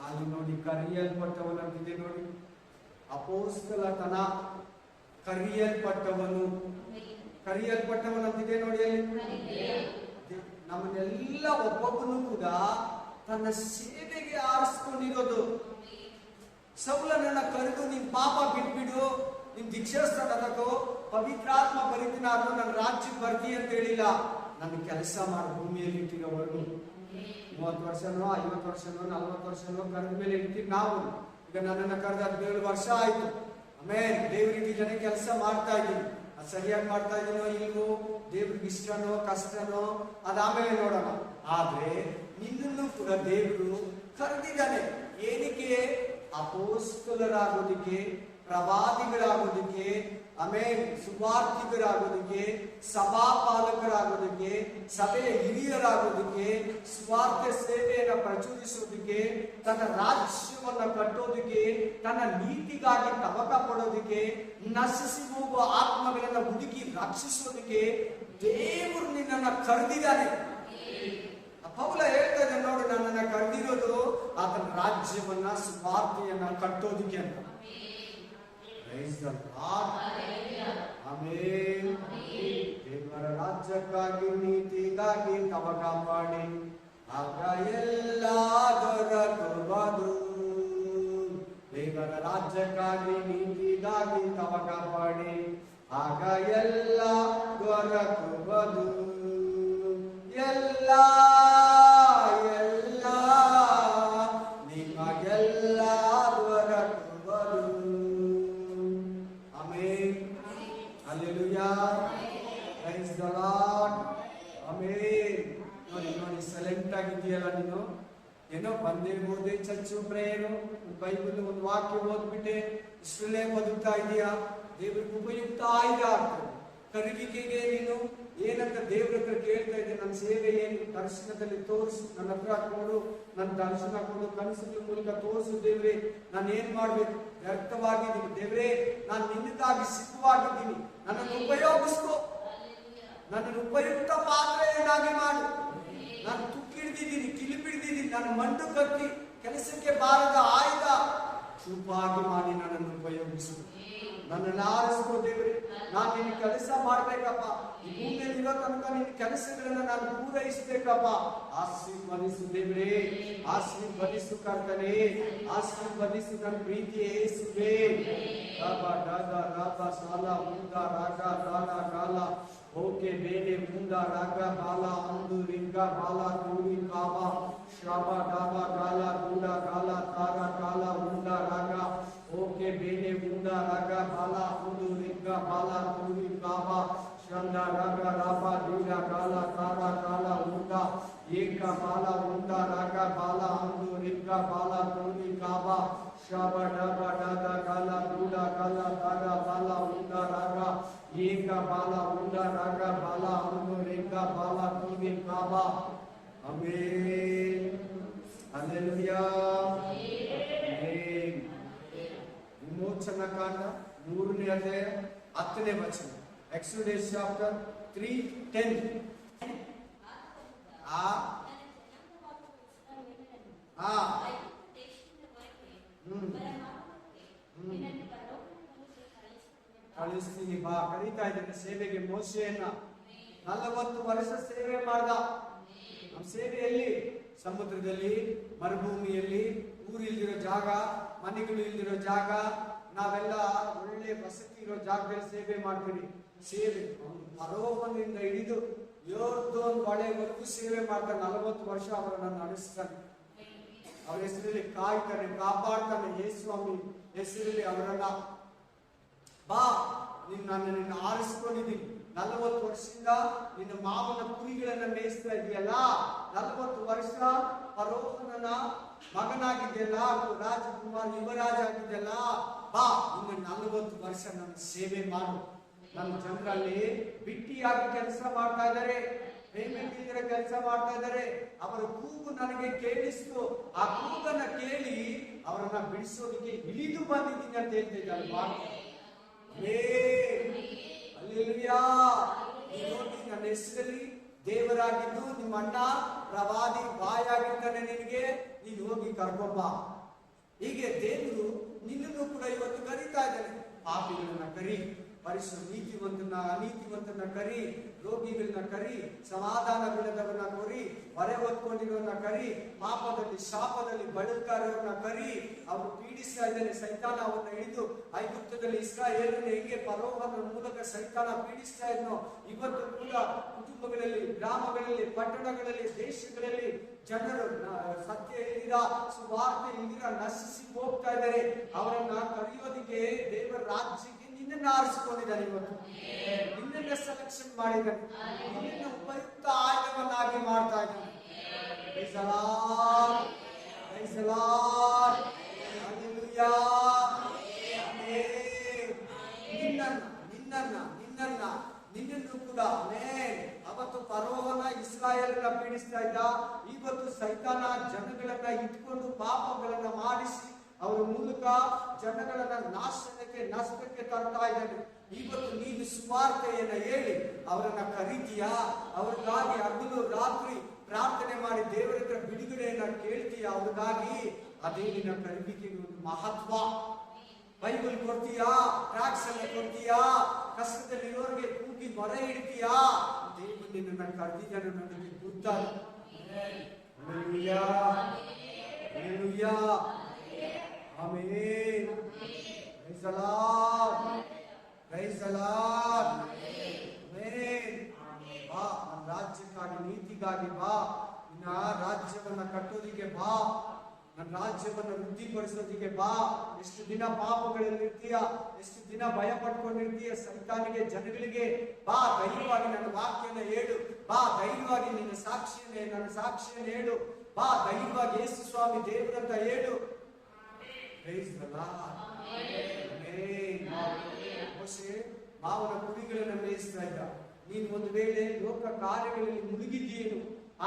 ಅಲ್ಲಿ ನೋಡಿ, ಕರೆಯಲ್ಪಟ್ಟವನು ಅಂತಿದೆ ನೋಡಿ. ಅಪೊಸ್ತಲತನ, ಕರೆಯಲ್ಪಟ್ಟವನಂತಿದೆ ನೋಡಿ. ಅಲ್ಲಿ ನಮ್ಮನ್ನೆಲ್ಲ ಒಬ್ಬೊಬ್ಬನು ಕೂಡ ತನ್ನ ಸೇವೆಗೆ ಆರಿಸ್ಕೊಂಡಿರೋದು. ಸೌಲನನ್ನ ಕರೆದು ನಿನ್ ಪಾಪ ಬಿಟ್ಬಿಡು, ನಿನ್ ದೀಕ್ಷಾಸ್ಥಾನ ತಗೋ, ಪವಿತ್ರಾತ್ಮ ಪರಿತಿನಾದ್ರು ನನ್ನ ರಾಜ್ಯಕ್ಕೆ ಬರ್ತಿ ಅಂತ ಹೇಳಿಲ್ಲ. ನನ್ನ ಕೆಲಸ ಮಾಡಿ ಭೂಮಿಯಲ್ಲಿ ಇಟ್ಟಿರೋವರೆಗೂ 30 ವರ್ಷನೋ 50 ವರ್ಷನೋ 40 ವರ್ಷನೋ ಕರೆದ ಮೇಲೆ ಇರ್ತೀವಿ ನಾವು. ಈಗ ನನ್ನನ್ನು ಕರೆದ 17 ವರ್ಷ ಆಯ್ತು. ಆಮೇಲೆ ದೇವರಿಗೆ ಜನ ಕೆಲಸ ಮಾಡ್ತಾ ಇದ್ದೀನಿ. ಅದು ಸರಿಯಾಗಿ ಮಾಡ್ತಾ ಇದ್ದೀನೋ ಇಲ್ವೋ, ದೇವ್ರಿಗೆ ಇಷ್ಟನೋ ಕಷ್ಟನೋ ಅದಾಮೇಲೆ ನೋಡೋಣ. ಆದ್ರೆ ನಿನ್ನನ್ನು ಕೂಡ ದೇವರು ಕರೆದಿದ್ದಾನೆ. ಏನಕ್ಕೆ? ಅಪೊಸ್ತಲರಾಗೋದಕ್ಕೆ, ಪ್ರವಾದಿಗಳಾಗೋದಕ್ಕೆ, ಆಮೇಲೆ ಸುವಾರ್ತಿಕರಾಗೋದಕ್ಕೆ, ಸಭಾಪಾಲಕರಾಗೋದಕ್ಕೆ, ಸಭೆಯ ಹಿರಿಯರಾಗೋದಕ್ಕೆ, ಸ್ವಾರ್ಥ ಸೇವೆಯನ್ನು ಪ್ರಚೋದಿಸೋದಕ್ಕೆ, ತನ್ನ ರಾಜ್ಯವನ್ನ ಕಟ್ಟೋದಕ್ಕೆ, ತನ್ನ ನೀತಿಗಾಗಿ ತವಕ ಪಡೋದಕ್ಕೆ, ನಶಿಸಿ ಹೋಗುವ ಆತ್ಮಗಳನ್ನ ಹುಡುಕಿ ರಕ್ಷಿಸೋದಕ್ಕೆ ದೇವರು ನಿನ್ನನ್ನು ಕರೆದಿದ್ದಾನೆ. ಪೌಲ ಹೇಳ್ತಾ ಇದ್ದಾನೆ ನೋಡು, ನನ್ನನ್ನು ಕರೆದಿರೋದು ಆತನ ರಾಜ್ಯವನ್ನ, ಸುವಾರ್ತೆಯನ್ನ ಕಟ್ಟೋದಕ್ಕೆ ಅಂತ. Price the lord. ಆಮೆನ್. ದೇವರ ರಾಜ್ಯಕ್ಕಾಗಿ, ನೀತಿಗಾಗಿ ತವಕ ಮಾಡಿ, ಆಗ ಎಲ್ಲ ದೊರಕುವುದು. ದೇವರ ರಾಜ್ಯಕ್ಕಾಗಿ, ನೀತಿಗಾಗಿ ತವಕ ಮಾಡಿ, ಆಗ ಎಲ್ಲ ದೊರಕುವುದು. ಎಲ್ಲ ನಿಮಗೆಲ್ಲ ದೊರಕುವುದು. Amen. Hallelujah. Praise the lord. Amen. ನೋಡಿ ಸೈಲೆಂಟ್ ಆಗಿದೆಯಲ್ಲ ನೀನು. ಏನೋ ಬಂದೇ ಹೋದೆ ಚರ್ಚು, ಪ್ರೇಯರು, ಬೈಬಲ್ ಒಂದು ವಾಕ್ಯ ಓದ್ಬಿಟ್ಟೆ, ಇಷ್ಟರಲ್ಲೇ ಬದುಕ್ತಾ ಇದೆಯಾ? ದೇವರಿಗೆ ಉಪಯುಕ್ತ ಆಯ್ದ ಆಗ್ತದೆ. ಕರುವಿಕೆಗೆ ನೀನು ಏನಂತ ದೇವ್ರ ಹತ್ರ ಕೇಳ್ತಾ ಇದ್ದೆ, ನನ್ನ ಸೇವೆ ಏನು, ದರ್ಶನದಲ್ಲಿ ತೋರಿಸು, ನನ್ನ ಹತ್ರ ಕೊಡು, ನನ್ನ ದರ್ಶನ ಕೊಡು, ಕನಸಿನ ಮೂಲಕ ತೋರಿಸು ದೇವ್ರೆ, ನಾನು ಏನ್ ಮಾಡ್ಬೇಕು? ವ್ಯರ್ಥವಾಗಿದ್ದೀನಿ ದೇವ್ರೆ, ನಾನು ನಿನ್ನದಾಗಿ ಸಿದ್ಧವಾಗಿದ್ದೀನಿ, ನನ್ನನ್ನು ಉಪಯೋಗಿಸ್ಕೋ, ನನ್ನನ್ನು ಉಪಯುಕ್ತ ಪಾತ್ರೆಯನ್ನಾಗಿ ಮಾಡು. ನಾನು ತುಕ್ಕಿಡ್ದಿದ್ದೀನಿ, ಕಿಲಿಪಿಡ್ದಿದ್ದೀನಿ, ನಾನು ಮಂಡು ಕಟ್ಟಿ ಕೆಲಸಕ್ಕೆ ಬಾರದ ಆಯ್ದ ಚೂಪಾಗಿ ಮಾಡಿ ನನ್ನನ್ನು ಉಪಯೋಗಿಸು. ನನ್ನನ್ನು ಆರಿಸ್ಕೋ ದೇವ್ರೆ, ನಾನು ನಿನ್ನ ಕೆಲಸ ಮಾಡ್ಬೇಕಪ್ಪ. ಈ ಭೂಮಿಯಲ್ಲಿ ಇರೋ ತನಕ ನಿನ್ನ ಕೆಲಸಗಳನ್ನ ನಾನು ಪೂರೈಸಬೇಕಪ್ಪ. ಆಶೀರ್ವದಿಸು ದೇವರೇ, ಆಶೀರ್ವದಿಸು ಕರ್ತನೇ, ಆಶೀರ್ವದಿಸು ನನ್ನ ಪ್ರೀತಿಯ ಯೇಸುವೇ. ರಾಗ ಡಾಗ ರಾಗ ಸಾಲ ಮುಂದ ರಾಗ ದಾಲ ಕಾಲ ಓಕೆ ಬೇನೆ ಮುಂದ ರಾಗ ಬಾಲ ಅಂದು ರಿಂಗ ಬಾಲ ಕೂಡಿ ಕಾಮ ಶಾಬ ಡಾಬ ಗಾಲ ಗೂಡ ಗಾಲ ತಾರ ಕಾಲ ಮುಂದ ರಾಗ ಓಕೆ ಬೇನೆ ಮುಂದ ರಾಗ ಬಾಲ ಅಂದು ರಿಂಗ ಬಾಲ ಕೂಡಿ ಕಾಮ ಶಂದ ರಾಗ ರಾಬ ದೂಡ ಕಾಲ ತಾರ ಕಾಲ ಮುಂದ ಏಕ ಬಾಲ ಮುಂದ ರಾಗ ಬಾಲ ಅಂದು ರಿಂಗ ಬಾಲ ಕೂಡಿ ಕಾಮ ಶಾಬ ಡಾಬ ಡಾಗ ಗಾಲ ಗೂಡ ಗಾಲ ತಾರ ಬಾಲ ಮುಂದ ರಾಗ ಏಕ ಬಾಲ ಮುಂದ ರಾಗ ಬಾಲ ಅಂದು ರಿಂಗ ಬಾಲ ಕೂಡಿ ಕಾಮ. ಆಮೆನ್. ಹಲ್ಲೆಲೂಯಾ. ಆಮೆನ್. ವಿಮೋಚನಾ ಕಾಂಡ 3ನೇ ಅಧ್ಯಾಯ 10ನೇ ವಚನ. Exodus chapter 3:10. ಕಳಿಸ್ತೀನಿ ಬಾ, ಕರೀತಾ ಇದ್ದೇನೆ ಸೇವೆಗೆ. ಮೋಶೆಯನ್ನ 40 ವರ್ಷ ಸೇವೆ ಮಾಡ್ದ. ನಮ್ಮ ಸೇವೆಯಲ್ಲಿ ಸಮುದ್ರದಲ್ಲಿ, ಮರುಭೂಮಿಯಲ್ಲಿ, ಊರಿಲ್ದಿರೋ ಜಾಗ, ಮನೆಗಳು ಇಲ್ದಿರೋ ಜಾಗ, ನಾವೆಲ್ಲ ಒಳ್ಳೆ ವಸತಿ ಇರೋ ಜಾಗದಲ್ಲಿ ಸೇವೆ ಮಾಡ್ತೀವಿ. ಸೇವೆ ಫರೋಹನಿಂದ ಹಿಡಿದು ಯೋರ್ದೋನ್ ಹೊಳೆವರೆಗೂ ಸೇವೆ ಮಾಡ್ತಾನೆ. 40 ವರ್ಷ ಅವರನ್ನು ನಡೆಸ್ತಾನೆ. ಅವರ ಹೆಸರಲ್ಲಿ ಕಾಯ್ತಾನೆ, ಕಾಪಾಡ್ತಾನೆ. ಯೇಸುಸ್ವಾಮಿ ಹೆಸರಲ್ಲಿ ಅವರನ್ನ ಬಾ, ನಿನ್ನ ಆರಿಸ್ಕೊಂಡಿದ್ದೀನಿ. 40 ವರ್ಷದಿಂದ ನಿನ್ನ ಮಾವನ ಕುರಿಗಳನ್ನ ಮೇಯಿಸ್ತಾ ಇದೆಯಲ್ಲ, 40 ವರ್ಷ ಫರೋಹನ ಮಗನಾಗಿದ್ದೆಲ್ಲ, ರಾಜಕುಮಾರ್ ಯುವರಾಜ ಆಗಿದ್ದೆಲ್ಲ, ಬಾ ಇನ್ನು 40 ವರ್ಷ ನನ್ನ ಸೇವೆ ಮಾಡು. ನನ್ನ ಜನರಲ್ಲಿ ಬಿಟ್ಟಿಯಾಗಿ ಕೆಲಸ ಮಾಡ್ತಾ ಇದ್ದಾರೆ, ಪೇಮೆಂಟ್ ಇಲ್ಲದ ಕೆಲಸ ಮಾಡ್ತಾ ಇದ್ದಾರೆ. ಅವರ ಕೂಗು ನನಗೆ ಕೇಳಿಸ್ತು. ಆ ಕೂಗನ್ನ ಕೇಳಿ ಅವರನ್ನ ಬಿಡಿಸೋದಕ್ಕೆ ಇಳಿದು ಬಂದಿದ್ದೀನಿ ಅಂತ ಹೇಳ್ತಿದ್ದಾರೆ. ಹಲ್ಲೆಲೂಯಾ. ನೋಡಿ, ನನ್ನ ಹೆಸರಲ್ಲಿ ದೇವರಾಗಿದ್ದು ನಿಮ್ಮ ಅಣ್ಣ ಪ್ರವಾದಿ ಬಾಯಾಗಿರ್ತಾನೆ, ನಿನಗೆ ನೀನು ಹೋಗಿ ಕರ್ಕೊಂಬ. ಹೀಗೆ ದೇವರು ನಿನ್ನನ್ನು ಕೂಡ ಇವತ್ತು ಕರೀತಾ ಇದ್ದಾನೆ. ಪಾಪಿಗಳನ್ನ ಕರಿ, ಪರಿಶುದ್ಧ ನೀತಿವಂತನ ಅನೀತಿವಂತನ ಕರಿ, ರೋಗಿಗಳನ್ನ ಕರಿ, ಸಮಾಧಾನವಿಲ್ಲದವರನ್ನ ಕರಿ, ಹೊರೆ ಹೊತ್ಕೊಂಡಿರೋನ್ನ ಕರಿ, ಪಾಪದಲ್ಲಿ ಶಾಪದಲ್ಲಿ ಬಳಲ್ತಾರವ್ರನ್ನ ಕರಿ. ಅವರು ಪೀಡಿಸ್ತಾ ಇದ್ದಾನೆ ಸೈತಾನ. ಅವನ್ನ ಹಿಡಿದು ಐಗುಪ್ತದಲ್ಲಿ ಇಸ್ರಾಯೇಲರನ್ನು ಹೆಂಗೆ ಫರೋಹನ ಮೂಲಕ ಸೈತಾನ ಪೀಡಿಸ್ತಾ ಇದ್ನೋ, ಇವತ್ತು ಕೂಡ ಕುಟುಂಬಗಳಲ್ಲಿ, ಗ್ರಾಮಗಳಲ್ಲಿ, ಪಟ್ಟಣಗಳಲ್ಲಿ, ದೇಶಗಳಲ್ಲಿ ಜನರು ಸತ್ಯ ಇಲ್ದಿರ, ಸುವಾರ್ತೆ ಇಲ್ದಿರ ನಶಿಸಿ ಹೋಗ್ತಾ ಇದ್ದಾರೆ. ಅವರನ್ನ ಕರೆಯೋದಿಕ್ಕೆ ದೇವರ ರಾಜ್ಯಕ್ಕೆ ನಿನ್ನನ್ನು ಆರಿಸಿಕೊಂಡಿದ್ದಾನೆ. ಇವತ್ತು ನಿನ್ನನ್ನ ಸೆಲೆಕ್ಷನ್ ಮಾಡಿದ್ದಾನೆ, ನಿನ್ನ ಉಪಯುಕ್ತ ಆಯುಧವನ್ನಾಗಿ ಮಾಡ್ತಾ ಇದ್ದಾನೆ. Praise the Lord, praise the Lord, hallelujah. ನಿನ್ನನ್ನು ಕೂಡ ಅವತ್ತು ಫರೋಹನ ಇಸ್ರಾಯೇಲನ್ನ ಪೀಡಿಸ್ತಾ ಇದ್ದ. ಇವತ್ತು ಸೈತಾನ ಜನಗಳನ್ನ ಇಟ್ಕೊಂಡು ಪಾಪಗಳನ್ನ ಮಾಡಿಸಿ ಅವರ ಮೂಲಕ ಜನಗಳನ್ನ ನಾಶನಕ್ಕೆ, ನಷ್ಟಕ್ಕೆ ತರ್ತಾ ಇದ್ದಾನೆ. ಇವತ್ತು ನೀನು ಸುವಾರ್ತೆಯನ್ನ ಹೇಳಿ ಅವರನ್ನ ಕರೀತೀಯಾ? ಅವ್ರಿಗಾಗಿ ಹಗಲು ರಾತ್ರಿ ಪ್ರಾರ್ಥನೆ ಮಾಡಿ ದೇವರ ಹತ್ರ ಬಿಡುಗಡೆಯನ್ನ ಕೇಳ್ತೀಯಾ? ಅವ್ರಿಗಾಗಿ ಅದೇ ನಿನ್ನ ಕರಿಬಿಕೆಗೆ ಒಂದು ಮಹತ್ವ. ಬೈಬಲ್ ಕೊಡ್ತೀಯಾ? ಟ್ರಾಕ್ಸ್ ಅನ್ನ ಕೊಡ್ತೀಯಾ? ಕಷ್ಟದಲ್ಲಿ ಇರೋರಿಗೆ ಕೂಗಿ ಮೊರೆ ಇಡ್ತೀಯಾ? ದೇವರು ನಿನ್ನನ್ನ ಕರೆದಿದ್ದಾನೆ ನನಗೆ ಗೊತ್ತಾಗ. Hallelujah, hallelujah, amen. Praise the Lord, praise the Lord, amen. ಬಾ, ನನ್ನ ರಾಜ್ಯಕ್ಕಾಗಿ, ನೀತಿಗಾಗಿ ಬಾ. ನಿನ್ನ ರಾಜ್ಯವನ್ನ ಕಟ್ಟೋದಿಕ್ಕೆ ಬಾ, ನನ್ನ ರಾಜ್ಯವನ್ನ ವೃದ್ಧಿಪಡಿಸೋದಿಕ್ಕೆ ಬಾ. ಎಷ್ಟು ದಿನ ಪಾಪಗಳಲ್ಲಿ ಇರ್ತೀಯ, ಎಷ್ಟು ದಿನ ಭಯ ಪಟ್ಕೊಂಡಿರ್ತೀಯ ಸೈತಾನಿಗೆ, ಜನಗಳಿಗೆ. ಬಾ, ಧೈರ್ಯವಾಗಿ ನನ್ನ ವಾಕ್ಯನ ಹೇಳು. ಬಾ, ಧೈರ್ಯವಾಗಿ ನಿನ್ನ ನನ್ನ ಸಾಕ್ಷಿಯನ್ನು ಹೇಳು. ಬಾ, ಧೈರ್ಯವಾಗಿ ಯೇಸು ಸ್ವಾಮಿ ದೇವರಂತ ಹೇಳು. Praise the Lord, amen. Moshe ಮಾವನ ಕುರಿಗಳನ್ನ ಮೇಯಿಸ್ತಾ ಇದ್ದ. ನೀನು ಒಂದು ವೇಳೆ ಲೋಕ ಕಾರ್ಯಗಳಲ್ಲಿ ಮುಳುಗಿದ್ದೀಯೇನು,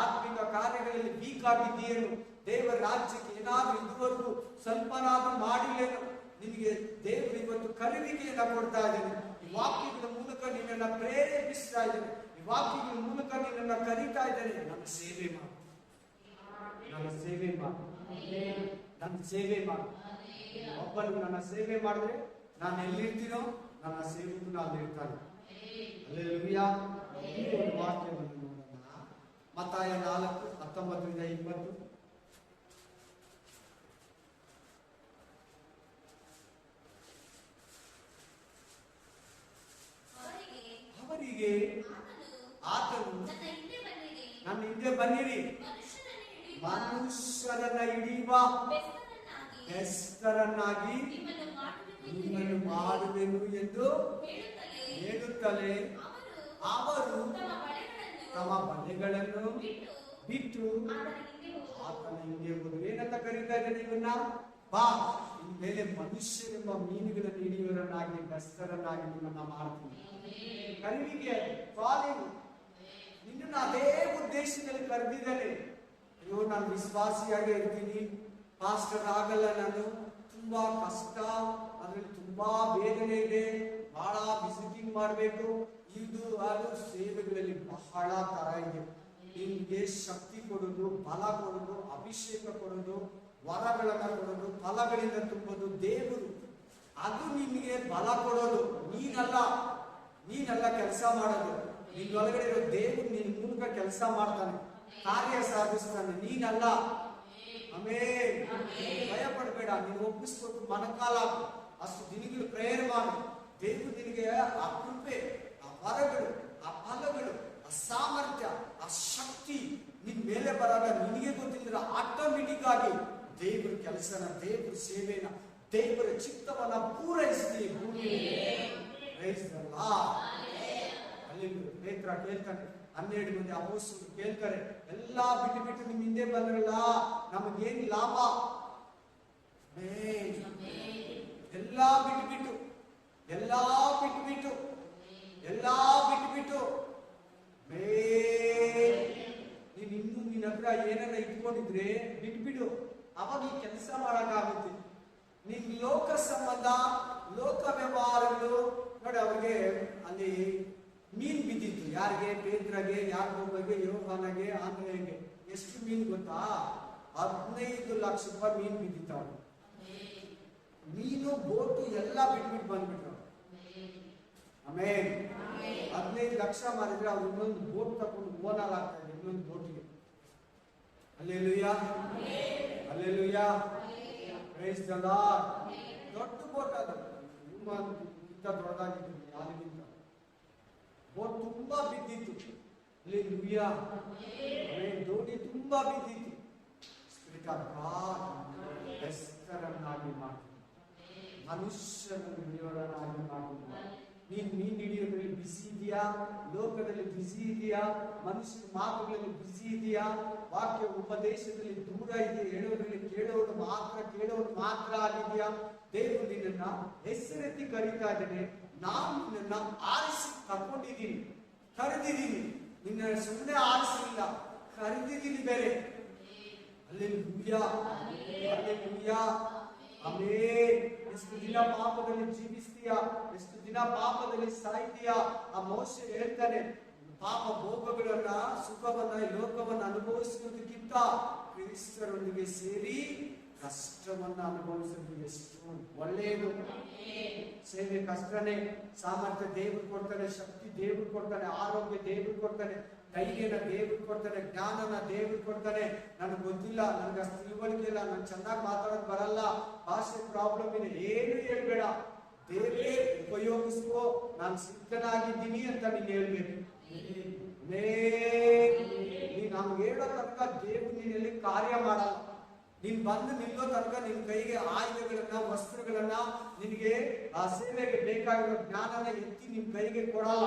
ಆತ್ಮಿಕ ಕಾರ್ಯಗಳಲ್ಲಿ ವೀಕ್ ಆಗಿದ್ದೀಯೇನು, ದೇವರ ರಾಜ್ಯಕ್ಕೆ ಏನಾದ್ರೂ ಇದುವರೆಗೂ ಸ್ವಲ್ಪನಾದ್ರೂ ಮಾಡಿಲ್ಲೇನು, ನಿನಗೆ ದೇವರು ಇವತ್ತು ಕರೆಯುವಿಕೆಯನ್ನ ಕೊಡ್ತಾ ಇದ್ದಾನೆ. ಈ ವಾಕ್ಯಗಳ ಮೂಲಕ ನಿನ್ನನ್ನ ಪ್ರೇರೇಪಿಸ್ತಾ ಇದ್ದಾನೆ. ಈ ವಾಕ್ಯಗಳ ಮೂಲಕ ನಿನ್ನನ್ನ ಕರೀತಾ ಇದ್ದಾನೆ. ನನ್ನ ಸೇವೆ ಮಾಡು, ನನ್ನ ಸೇವೆ ಮಾಡು, ನನ್ನ ಸೇವೆ ಮಾಡು. ಒಬ್ಬನು ನನ್ನ ಸೇವೆ ಮಾಡಿದ್ರೆ ನಾನು ಎಲ್ಲಿರ್ತೀನೋ ನನ್ನ ಸೇವಕನು ಅಲ್ಲಿರ್ತಾನೆ. ಹಲ್ಲೆಲೂಯಾ. ಈ ಒಂದು ವಾಕ್ಯವನ್ನು ನೋಡೋಣ. ಮತ್ತಾಯ 4:19-20. ಅವರಿಗೆ ಆತನು ನನ್ನ ಹಿಂದೆ ಬನ್ನಿರಿ, ಮನುಷ್ಯರನ್ನ ಹಿಡಿಯುವ ಬೆಸ್ತರನ್ನಾಗಿ ನಿಮ್ಮನ್ನು ಮಾಡುವೆನು ಎಂದು ಹೇಳುತ್ತಲೇ ಅವರು ತಮ್ಮ ಬಲೆಗಳನ್ನು ಬಿಟ್ಟು ಆತನ ಹಿಂದೆ ಹೋದರು. ಏನಂತ ಕರೀತಾ ಇದ್ದಾರೆ ಇವನ್ನ? ಬಾ, ಇನ್ಮೇಲೆ ಮನುಷ್ಯರೆಂಬ ಮೀನುಗಳನ್ನು ಹಿಡಿಯುವರನ್ನಾಗಿ ಬೆಸ್ತರನ್ನಾಗಿ ನಿಮ್ಮನ್ನ ಮಾಡ್ತೀನಿ. ಕರುವಿಗೆ ಕಾಲಿಂಗ್, ನಿನ್ನನ್ನು ಅದೇ ಉದ್ದೇಶದಲ್ಲಿ ಕರೆದಿದ್ದಾನೆ. ಅಯ್ಯೋ, ನಾನು ವಿಶ್ವಾಸಿಯಾಗಿ ಇರ್ತೀನಿ, ಪಾಸ್ಟರ್ ಆಗಲ್ಲ, ನಾನು ತುಂಬಾ ಕಷ್ಟ, ಅದ್ರಲ್ಲಿ ತುಂಬಾ ಬೇಗನೆ ಇದೆ, ಬಹಳ ವಿಸಿಟಿಂಗ್ ಮಾಡಬೇಕು, ಇದು ಅದು ಸೇವೆಗಳಲ್ಲಿ ಬಹಳ ತರ ಇದೆ. ನಿಮ್ಗೆ ಶಕ್ತಿ ಕೊಡೋದು, ಬಲ ಕೊಡೋದು, ಅಭಿಷೇಕ ಕೊಡೋದು, ವರಗಳನ್ನ ಕೊಡೋದು, ಫಲಗಳಿಂದ ತುಂಬೋದು ದೇವರು. ಅದು ನಿಮಗೆ ಬಲ ಕೊಡೋದು. ನೀನಲ್ಲ ಕೆಲಸ ಮಾಡೋದು. ನಿನ್ ಒಳಗಡೆ ಇರೋ ದೇವರು ನಿನ್ ಮೂಲಕ ಕೆಲಸ ಮಾಡ್ತಾನೆ, ಕಾರ್ಯ ಸಾಧಿಸ್ತಾನೆ, ನೀನಲ್ಲ. ಆಮೇಲೆ ಭಯ ಪಡಬೇಡ, ನೀನು ಒಪ್ಪಿಸ್ಕೊಟ್ಟು ಮನಕಾಲ ಅಷ್ಟು ದಿನಗಳು ಪ್ರೇಯರ್ ಮಾಡು. ದೇವರು ನಿನಗೆ ಆ ಕೃಪೆ, ಆ ವರಗಳು, ಆ ಫಲಗಳು, ಆ ಸಾಮರ್ಥ್ಯ, ಆ ಶಕ್ತಿ ನಿನ್ ಮೇಲೆ ಬರಾಗ ನಿನಗೆ ಗೊತ್ತಿಲ್ಲ, ಆಟೋಮೆಟಿಕ್ ಆಗಿ ದೇವರ ಕೆಲಸನ, ದೇವರ ಸೇವೆನ, ದೇವರ ಚಿತ್ತವನ್ನ ಪೂರೈಸ್ತೀವಿ ಭೂಮಿಯಲ್ಲಿ. ಅಲ್ಲಿ ಪೇತ್ರ ಕೇಳ್ತಾನೆ, 12 ಮಂದಿ ಅಪೊಸ್ತಲರು ಕೇಳ್ತಾರೆ, ಎಲ್ಲಾ ಬಿಟ್ಟು ನಿಮ್ ಹಿಂದೆ ಬಂದ್ರಲ್ಲ, ನಮಗೇನ್ ಲಾಭ? ಎಲ್ಲಾ ಬಿಟ್ಟು ನೀನ್ ಇನ್ನು ನಿನ್ನ ಹತ್ರ ಏನನ್ನ ಇಟ್ಕೊಂಡಿದ್ರೆ ಬಿಟ್ಬಿಡು, ಅವಾಗ ಈ ಕೆಲಸ ಮಾಡಕ್ಕಾಗುತ್ತೆ. ನಿನ್ ಲೋಕ ಸಂಬಂಧ, ಲೋಕ ವ್ಯವಹಾರಗಳು ನೋಡಿ. ಅವ್ರಿಗೆ ಅಲ್ಲಿ ಮೀನ್ ಬಿದ್ದಿತ್ತು. ಯಾರಿಗೆ? ಪೇತ್ರಗೆ, ಯಾಕೋಬಗೆ, ಯೋಹಾನಗೆ, ಆಂದ್ರೆಯಗೆ. ಎಷ್ಟು ಮೀನ್ ಗೊತ್ತಾ? 15 ಲಕ್ಷ ರೂಪಾಯಿ ಮೀನ್ ಬಿದ್ದಿತ್ತು. ಅವ್ರು ಮೀನು, ಬೋಟು ಎಲ್ಲ ಬಿಟ್ಬಿಟ್ಟು ಬಂದ್ಬಿಟ್ರು. ಆಮೇಲೆ 15 ಲಕ್ಷ ಮಾಡಿದ್ರೆ ಅವ್ರು ಇನ್ನೊಂದು ಬೋಟ್ ತಗೊಂಡು ಓನರ್ ಆಗ್ತಾ ಇದೆ, ಇನ್ನೊಂದು ಬೋಟಿಗೆ. Hallelujah, hallelujah, praise the lord. ದೊಡ್ಡ ಬೋಟ್ ಅದು, ಇಂತ ದೊಡ್ಡದಾಗಿತ್ತು, ಯಾರಿಗಿಂತ ಬೋಟ್ ತುಂಬಾ ಬಿದ್ದಿತ್ತು. ಹಲ್ಲೆಲೂಯಾ, ದೋಣಿ ತುಂಬಾ ಬಿದ್ದಿತ್ತು. ಸ್ಪಿರಿಟ್ ಆಫ್ ಗಾಡ್ ಬೆಸ್ತರನ್ನಾಗಿ ಮಾಡ್ತೀನಿ, ಮನುಷ್ಯರನ್ನು ಹಿಡಿಯೋರನ್ನಾಗಿ ಮಾಡ್ತೀನಿ. ನೀನ್ ಮೀನ್ ಹಿಡಿಯೋದ್ರಲ್ಲಿ ಬಿಸಿ ಇದೆಯಾ? ಲೋಕದಲ್ಲಿ ಬಿಸಿ ಇದೆಯಾ? ಮನುಷ್ಯನ ಮಾತುಗಳಲ್ಲಿ ಬಿಸಿ ಇದೆಯಾ? ವಾಕ್ಯ ಉಪದೇಶದಲ್ಲಿ ದೂರ ಇದೆ, ಹೇಳೋದ್ರಲ್ಲಿ ಕೇಳೋರು ಮಾತ್ರ ಆಗಿದೆಯಾ? ದೇವರು ನಿನ್ನನ್ನ ಹೆಸರೆತ್ತಿ ಕರೀತಾ ಇದ್ದೇನೆ. ನಾನು ನಿನ್ನನ್ನ ಆರಿಸಿ ತಗೊಂಡಿದ್ದೀನಿ, ಕರೆದಿದ್ದೀನಿ. ನಿನ್ನ ಸುಮ್ಮನೆ ಆರಿಸಿಲ್ಲ, ಕರೆದಿದ್ದೀನಿ ಬೇರೆ. Hallelujah, hallelujah, amen. ಎಷ್ಟು ದಿನ ಪಾಪದಲ್ಲಿ ಜೀವಿಸ್ತೀಯಾ? ಎಷ್ಟು ದಿನ ಪಾಪದಲ್ಲಿ ಸಾಯ್ತೀಯಾ? ಆ ಮೋಶೆ ಹೇಳ್ತಾನೆ, ಪಾಪ ಭೋಗಗಳನ್ನ, ಸುಖವನ್ನ, ಲೋಕವನ್ನ ಅನುಭವಿಸುವುದಕ್ಕಿಂತ ಕ್ರಿಸ್ತರೊಂದಿಗೆ ಸೇರಿ ಕಷ್ಟವನ್ನ ಅನುಭವಿಸೋದು ಎಷ್ಟು ಒಳ್ಳೆಯದು. ಸೇವೆ ಕಷ್ಟನೇ. ಸಾಮರ್ಥ್ಯ ದೇವರು ಕೊಡ್ತಾನೆ, ಶಕ್ತಿ ದೇವರು ಕೊಡ್ತಾನೆ, ಆರೋಗ್ಯ ದೇವರು ಕೊಡ್ತಾನೆ, ಧೈರ್ಯನ ದೇವರು ಕೊಡ್ತಾನೆ, ಜ್ಞಾನನ ದೇವರು ಕೊಡ್ತಾನೆ. ನನಗೆ ಗೊತ್ತಿಲ್ಲ, ನನಗೆ ಅಷ್ಟು ತಿಳುವಳಿಕೆ ಇಲ್ಲ, ನನ್ಗೆ ಚೆನ್ನಾಗಿ ಮಾತಾಡೋದು ಬರಲ್ಲ, ಭಾಷೆ ಪ್ರಾಬ್ಲಮ್ ಇದೆ, ಏನು ಹೇಳ್ಬೇಡ. ದೇವರೇ ಉಪಯೋಗಿಸ್ಕೋ, ನಾನು ಸಿದ್ಧನಾಗಿದ್ದೀನಿ ಅಂತ ನೀನು ಹೇಳ್ಬೇಕು. ನೀನ್ ನಮ್ಗೆ ಹೇಳೋ ತನಕ ದೇವರು ನೀನಲ್ಲಿ ಕಾರ್ಯ ಮಾಡಲ್ಲ. ನೀನ್ ಬಂದು ನಿಲ್ಲೋ ತನಕ ನಿನ್ ಕೈಗೆ ಆಯುಧಗಳನ್ನ, ವಸ್ತ್ರಗಳನ್ನ, ನಿನಗೆ ಆ ಸೇವೆಗೆ ಬೇಕಾಗಿರೋ ಜ್ಞಾನನ ಎತ್ತಿ ನಿನ್ ಕೈಗೆ ಕೊಡಲ್ಲ.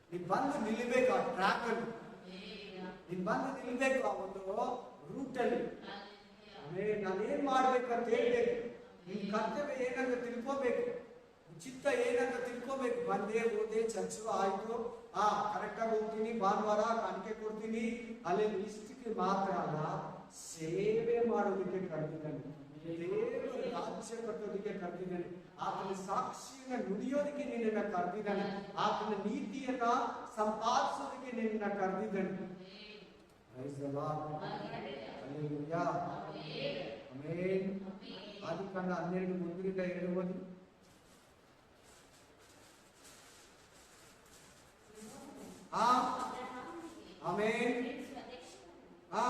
ನೀನ್ ಬಂದು ನಿಲ್ಬೇಕು ಆ ಟ್ರ್ಯಾಕ್ ಅಲ್ಲಿ, ನೀನ್ ಬಂದು ನಿಲ್ಬೇಕು ಆ ಒಂದು ರೂಟ್ ಅಲ್ಲಿ. ಆಮೇಲೆ ನಾನೇನ್ ಮಾಡ್ಬೇಕಂತ ಹೇಳ್ಬೇಕು, ನಿನ್ ಕರ್ತವ್ಯ ಏನಂತ ತಿಳ್ಕೋಬೇಕು, ಚಿತ್ತ ಏನಂತ ತಿಳ್ಕೋಬೇಕು. ಬಂದೆ, ಹೋದೆ, ಚರ್ಚು ಆಯ್ತು, ಕರೆಕ್ಟ್ ಆಗಿ ಹೋಗ್ತೀನಿ, ಭಾನುವಾರ ಕಾಣಿಕೆ ಕೊಡ್ತೀನಿ, ಅಲ್ಲಿ ಇಷ್ಟಕ್ಕೆ ಮಾತ್ರ ಅಲ್ಲ, ಸೇವೆ ಮಾಡೋದಕ್ಕೆ ಕರೆದಿದ್ದಾನೆ. ದೇವರು ರಾಜ್ಯ ಕಟ್ಟೋದಕ್ಕೆ ಕರೆದಿದ್ದಾನೆ. ಆತನ ಸಾಕ್ಷಿಯನ್ನ ನುಡಿಯೋದಕ್ಕೆ ನಿನ್ನನ್ನ ಕರೆದಿದ್ದಾನೆ. ಆತನ ನೀತಿಯನ್ನ ಸಂಪಾದಿಸೋದಕ್ಕೆ ನಿನ್ನನ್ನ ಕರೆದಿದ್ದಾನೆ. Hallelujah, amen. ಆದಿಕಾಂಡ 12:1-7 ಓದಿ. ಹಾ ಆಮೇನ್ ಹಾ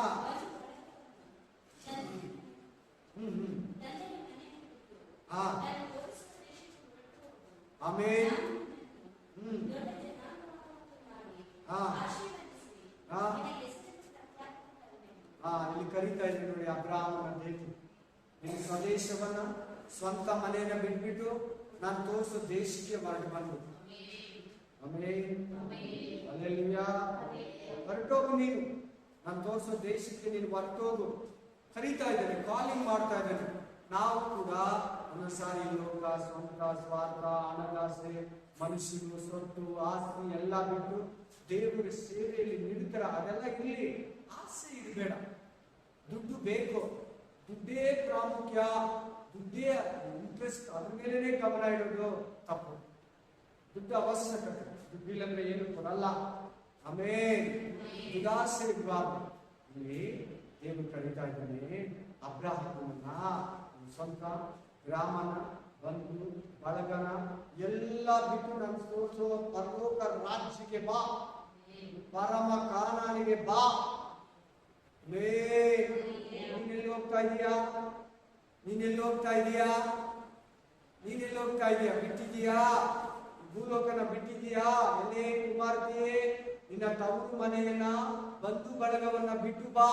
ಹಾ ಆಮೇನ್ ಹಾ ಹಾ ಇಲ್ಲಿ ಕರೀತಾ ಇದ್ದೀನಿ ನೋಡಿ, ಅಬ್ರಾಹ್ಮನ ದೇವಿ ನಿನ್ನ ಸ್ವದೇಶವನ್ನ ಸ್ವಂತ ಮನೆಯನ್ನ ಬಿಟ್ಬಿಟ್ಟು ನಾನು ತೋರಿಸೋ ದೇಶಕ್ಕೆ ಹೊರಟು ಬಂದು ಹೊರಟೋಗು ನೀನು, ನಾನು ತೋರಿಸೋ ದೇಶಕ್ಕೆ ನೀನು ಹೊರಟೋಗು. ಕರೀತಾ ಇದ್ದೇನೆ, ಕಾಲಿಂಗ್ ಮಾಡ್ತಾ ಇದ್ದೇನೆ. ನಾವು ಕೂಡ ಒಂದೊಂದ್ಸಾರಿ ಲೋಕ, ಸ್ವಂತ, ಸ್ವಾರ್ಥ, ಹಣದಾಸೆ, ಮನುಷ್ಯರು, ಸ್ವತ್ತು, ಆಸ್ತಿ ಎಲ್ಲ ಬಿಟ್ಟು ದೇವರ ಸೇವೆಯಲ್ಲಿ ನಿಡುತ್ತರ. ಅದೆಲ್ಲ ಇಲ್ಲಿ ಆಸೆ ಇರಬೇಡ. ದುಡ್ಡು ಬೇಕು, ದುಡ್ಡೇ ಪ್ರಾಮುಖ್ಯ, ದುಡ್ಡೇ ಇಂಟ್ರೆಸ್ಟ್, ಅದ್ರ ಮೇಲೇನೆ ಗಮನ ಇಡೋದು ತಪ್ಪು. ದುಡ್ಡು ಅವಶ್ಯಕತೆ, ದುಡ್ಡಿಲ್ಲಂದ್ರೆ ಏನು ಕೊಡಲ್ಲ. ಆಮೇಲೆ ದುರಾಸೆ ಇರಬಾರ್ದು. ಇಲ್ಲಿ ದೇವರು ಕರೀತಾ ಇದ್ದಾನೆ, ಅಬ್ರಾಹಮನ್ನ ಸ್ವಂತ ಗ್ರಾಮನ, ಬಂಧು ಬಳಗನ ಎಲ್ಲ ಬಿಟ್ಟು ನಾನು ತೋರಿಸೋ ಪರಲೋಕ ರಾಜ್ಯಕ್ಕೆ ಬಾ, ಪರಮ ಕಾನಾನಿಗೆ ಬಾ. ನೀನೆಲ್ಲಿ ಹೋಗ್ತಾ ಇದೀಯಾ? ನೀನೆಲ್ಲಿ ಹೋಗ್ತಾ ಇದೀಯಾ? ನೀನೆಲ್ಲಿ ಹೋಗ್ತಾ ಇದೀಯಾ? ಬಿಟ್ಟಿದೀಯಾ ಭೂಲೋಕನ? ಬಿಟ್ಟಿದೀಯಾ? ಎಲ್ಲೇ ಕುಮಾರ್ತೆಯೇ, ನಿನ್ನ ತವರು ಮನೆಯನ್ನ, ಬಂಧು ಬಳಗವನ್ನ ಬಿಟ್ಟು ಬಾ.